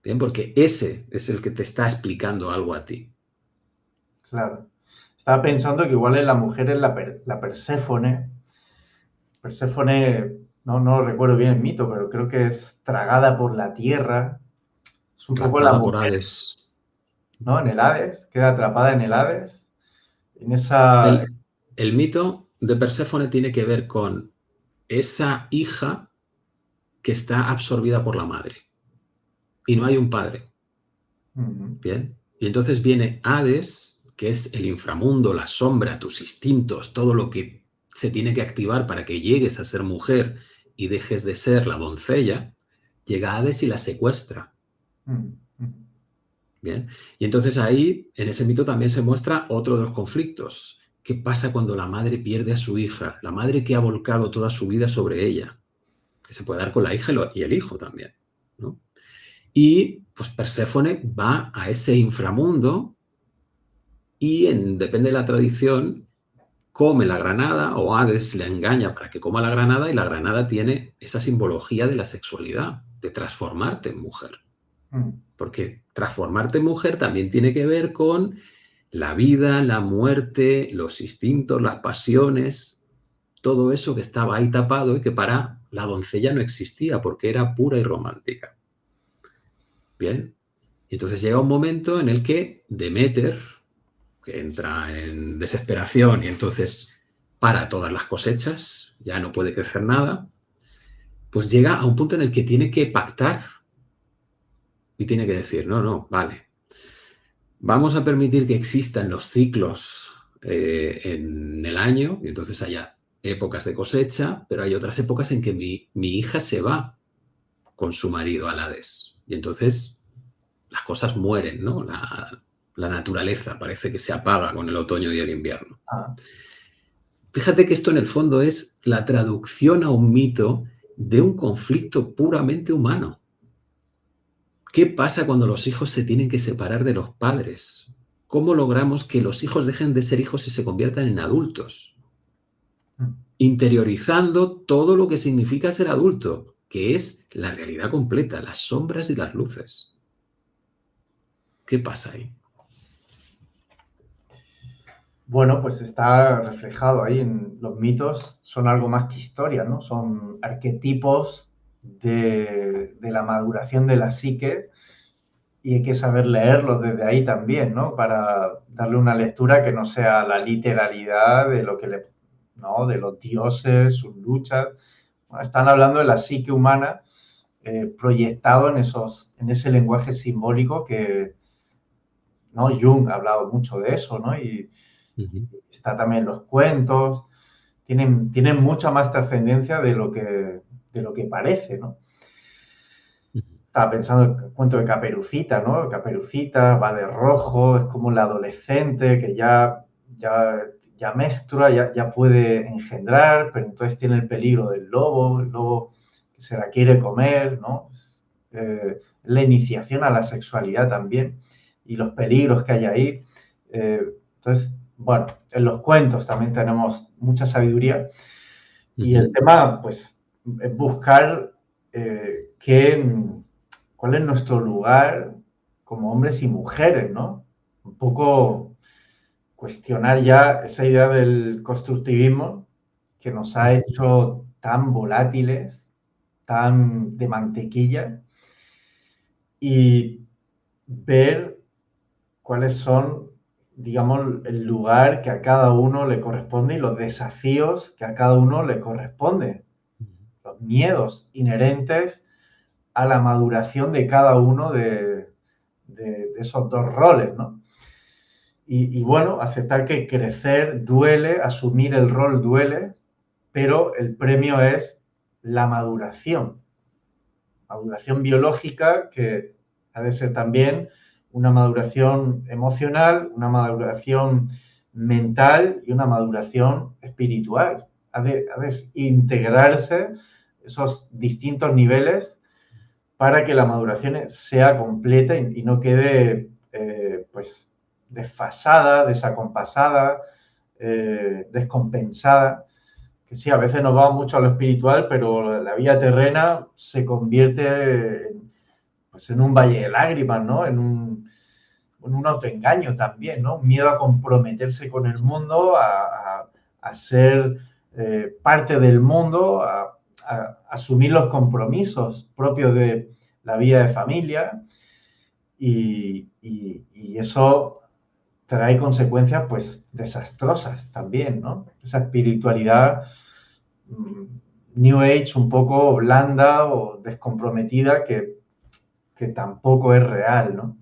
A: ¿bien? Porque ese es el que te está explicando algo a ti.
B: claro, estaba pensando que igual en la mujer es la Perséfone. Perséfone, no recuerdo bien el mito, pero creo que es tragada por la tierra. Es un poco la
A: Raptada por
B: mujer,
A: Hades.
B: ¿no? En el Hades, queda atrapada en el Hades. En esa.
A: El, el mito de Perséfone tiene que ver con esa hija que está absorbida por la madre y no hay un padre.
B: Ujú,
A: Bien. Y entonces viene Hades, que es el inframundo, la sombra, tus instintos, todo lo que se tiene que activar para que llegues a ser mujer y dejes de ser la doncella. Llega Hades y la secuestra.
B: ujú, ujú.
A: Bien. Y entonces ahí, en ese mito también se muestra otro de los conflictos. ¿Qué pasa cuando la madre pierde a su hija? La madre que ha volcado toda su vida sobre ella. Que se puede dar con la hija y el hijo también, ¿no? Y pues Perséfone va a ese inframundo y depende de la tradición, come la granada o Hades le engaña para que coma la granada y la granada tiene esa simbología de la sexualidad, de transformarte en mujer.
B: Mm.
A: Porque transformarte en mujer también tiene que ver con la vida, la muerte, los instintos, las pasiones, todo eso que estaba ahí tapado y que para la doncella no existía porque era pura y romántica. Bien, y entonces llega un momento en el que Deméter, que entra en desesperación y entonces para todas las cosechas, ya no puede crecer nada, pues llega a un punto en el que tiene que pactar y tiene que decir, no, no, vale, vamos a permitir que existan los ciclos en el año, y entonces haya épocas de cosecha, pero hay otras épocas en que mi hija se va con su marido al Hades. Y entonces las cosas mueren, ¿no? La naturaleza parece que se apaga con el otoño y el invierno.
B: Ah,
A: Fíjate que esto en el fondo es la traducción a un mito de un conflicto puramente humano. ¿Qué pasa cuando los hijos se tienen que separar de los padres? ¿Cómo logramos que los hijos dejen de ser hijos y se conviertan en adultos?
B: mm.
A: Interiorizando todo lo que significa ser adulto, que es la realidad completa, las sombras y las luces. ¿Qué pasa ahí?
B: Bueno, pues está reflejado ahí en los mitos, son algo más que historia, ¿no? Son arquetipos de la maduración de la psique y hay que saber leerlos desde ahí también, ¿no? Para darle una lectura que no sea la literalidad de lo que le, ¿no? De los dioses, sus luchas. Bueno, están hablando de la psique humana proyectado en ese lenguaje simbólico que, ¿no? Jung ha hablado mucho de eso, ¿no? Y
A: Ujú,
B: está también los cuentos, tienen mucha más trascendencia de lo que parece, ¿no?
A: ujú,
B: Estaba pensando en el cuento de Caperucita, ¿no? Caperucita va de rojo, es como la adolescente que ya, ya menstrua, ya puede engendrar, pero entonces tiene el peligro del lobo, el lobo que se la quiere comer, ¿no? La iniciación a la sexualidad también y los peligros que hay ahí. Entonces, bueno, en los cuentos también tenemos mucha sabiduría y el
A: ujú,
B: tema, pues, es buscar qué, cuál es nuestro lugar como hombres y mujeres, ¿no? Un poco cuestionar ya esa idea del constructivismo que nos ha
A: ujú,
B: hecho tan volátiles, tan de mantequilla, y ver cuáles son, digamos, el lugar que a cada uno le corresponde y los desafíos que a cada uno le corresponde, los miedos inherentes a la maduración de cada uno de esos dos roles, ¿no? Y bueno, aceptar que crecer duele, asumir el rol duele, pero el premio es la maduración biológica que ha de ser también una maduración emocional, una maduración mental y una maduración espiritual. Ha de integrarse esos distintos niveles para que la maduración sea completa y no quede pues desfasada, desacompasada, descompensada. Que sí, a veces nos va mucho a lo espiritual, pero la vida terrena se convierte pues, en un valle de lágrimas, ¿no? En un autoengaño también, ¿no? Un miedo a comprometerse con el mundo, a ser parte del mundo, a asumir los compromisos propios de la vida de familia y eso trae consecuencias pues desastrosas también, ¿no? Esa espiritualidad mm, New Age un poco blanda o descomprometida que tampoco es real, ¿no?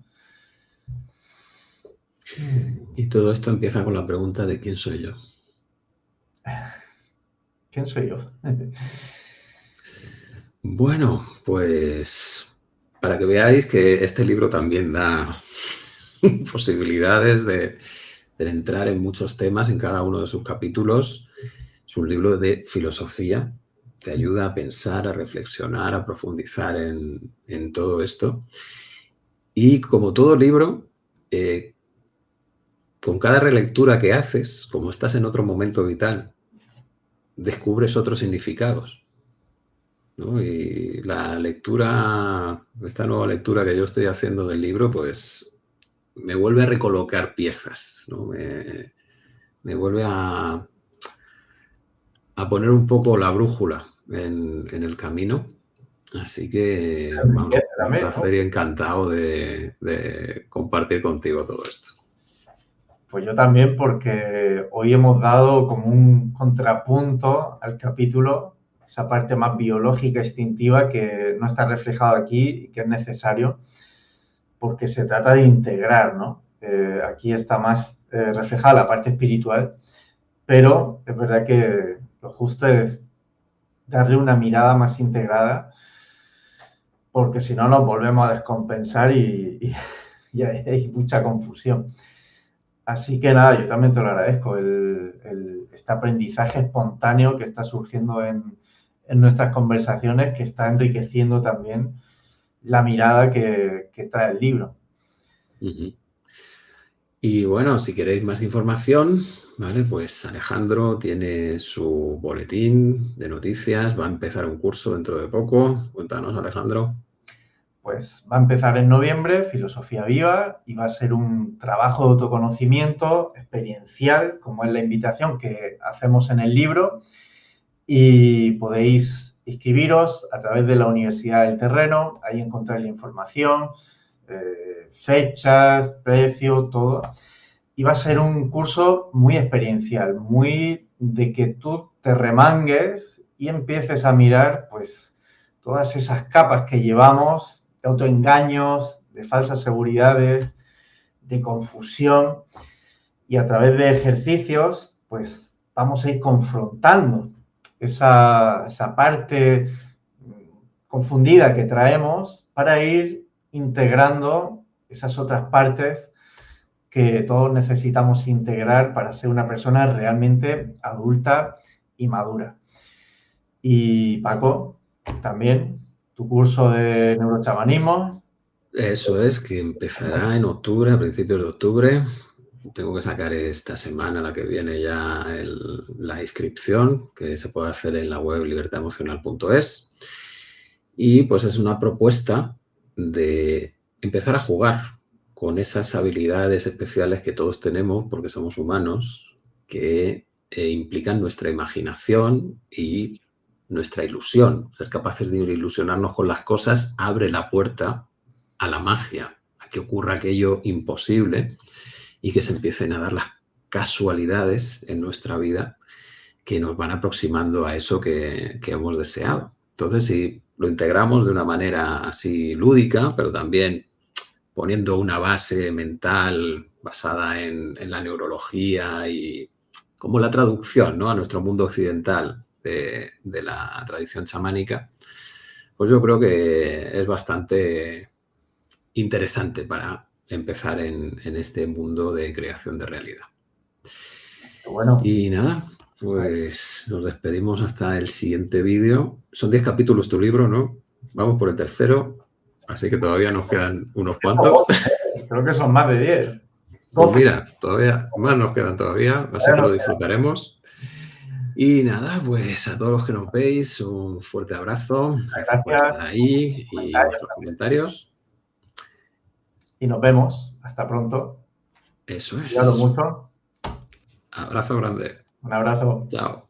A: y todo esto empieza con la pregunta de quién soy yo.
B: ¿Quién soy yo?
A: Bueno, pues para que veáis que este libro también da posibilidades de entrar en muchos temas en cada uno de sus capítulos. Es un libro de filosofía, te ayuda a pensar, a reflexionar, a profundizar en todo esto. Y como todo libro, eh, con cada relectura que haces, como estás en otro momento vital, descubres otros significados, ¿no? Y la lectura, esta nueva lectura que yo estoy haciendo del libro, pues me vuelve a recolocar piezas, ¿no? Me vuelve a poner un poco la brújula en el camino. Así que, bueno,
B: Enriquece
A: un
B: también, ¿no?
A: placer y encantado de compartir contigo todo esto.
B: Pues yo también porque hoy hemos dado como un contrapunto al capítulo, esa parte más biológica, instintiva, que no está reflejado aquí y que es necesario porque se trata de integrar, ¿no? Aquí está más reflejada la parte espiritual, pero es verdad que lo justo es darle una mirada más integrada, porque si no nos volvemos a descompensar y hay mucha confusión. Así que nada, yo también te lo agradezco, este aprendizaje espontáneo que está surgiendo en nuestras conversaciones, que está enriqueciendo también la mirada que trae el libro.
A: Ujú. Y bueno, si queréis más información, ¿vale? Pues Alejandro tiene su boletín de noticias, va a empezar un curso dentro de poco. Cuéntanos, Alejandro.
B: pues va a empezar en noviembre, Filosofía Viva, y va a ser un trabajo de autoconocimiento experiencial, como es la invitación que hacemos en el libro, y podéis inscribiros a través de la Universidad del Terreno, ahí encontráis la información, fechas, precio, todo. Y va a ser un curso muy experiencial, muy de que tú te remangues y empieces a mirar, pues, todas esas capas que llevamos, de autoengaños, de falsas seguridades, de confusión, y a través de ejercicios, pues, vamos a ir confrontando esa parte confundida que traemos para ir integrando esas otras partes que todos necesitamos integrar para ser una persona realmente adulta y madura. Y Paco, también tu curso de neurochamanismo.
A: Eso es, que empezará en octubre, a principios de octubre. Tengo que sacar esta semana, la que viene, ya la inscripción, que se puede hacer en la web libertademocional.es. Y pues es una propuesta de empezar a jugar con esas habilidades especiales que todos tenemos, porque somos humanos, que implican nuestra imaginación y nuestra ilusión. Ser capaces de ilusionarnos con las cosas abre la puerta a la magia, a que ocurra aquello imposible y que se empiecen a dar las casualidades en nuestra vida que nos van aproximando a eso que hemos deseado. Entonces, si lo integramos de una manera así lúdica, pero también poniendo una base mental basada en la neurología y como la traducción, ¿no?, a nuestro mundo occidental de la tradición chamánica, pues yo creo que es bastante interesante para empezar en este mundo de creación de realidad.
B: Bueno.
A: Y nada, pues nos despedimos hasta el siguiente vídeo. Son 10 capítulos tu libro, ¿no? Vamos por el tercero, así que todavía nos quedan unos cuantos.
B: Creo que son más de 10.
A: Pues mira, todavía más nos quedan todavía, así que lo disfrutaremos. Y nada, pues a todos los que nos veis, un fuerte abrazo. Gracias por estar ahí y vuestros comentarios.
B: Y nos vemos. Hasta pronto.
A: Eso es.
B: Cuidado mucho.
A: Abrazo grande.
B: Un abrazo.
A: Chao.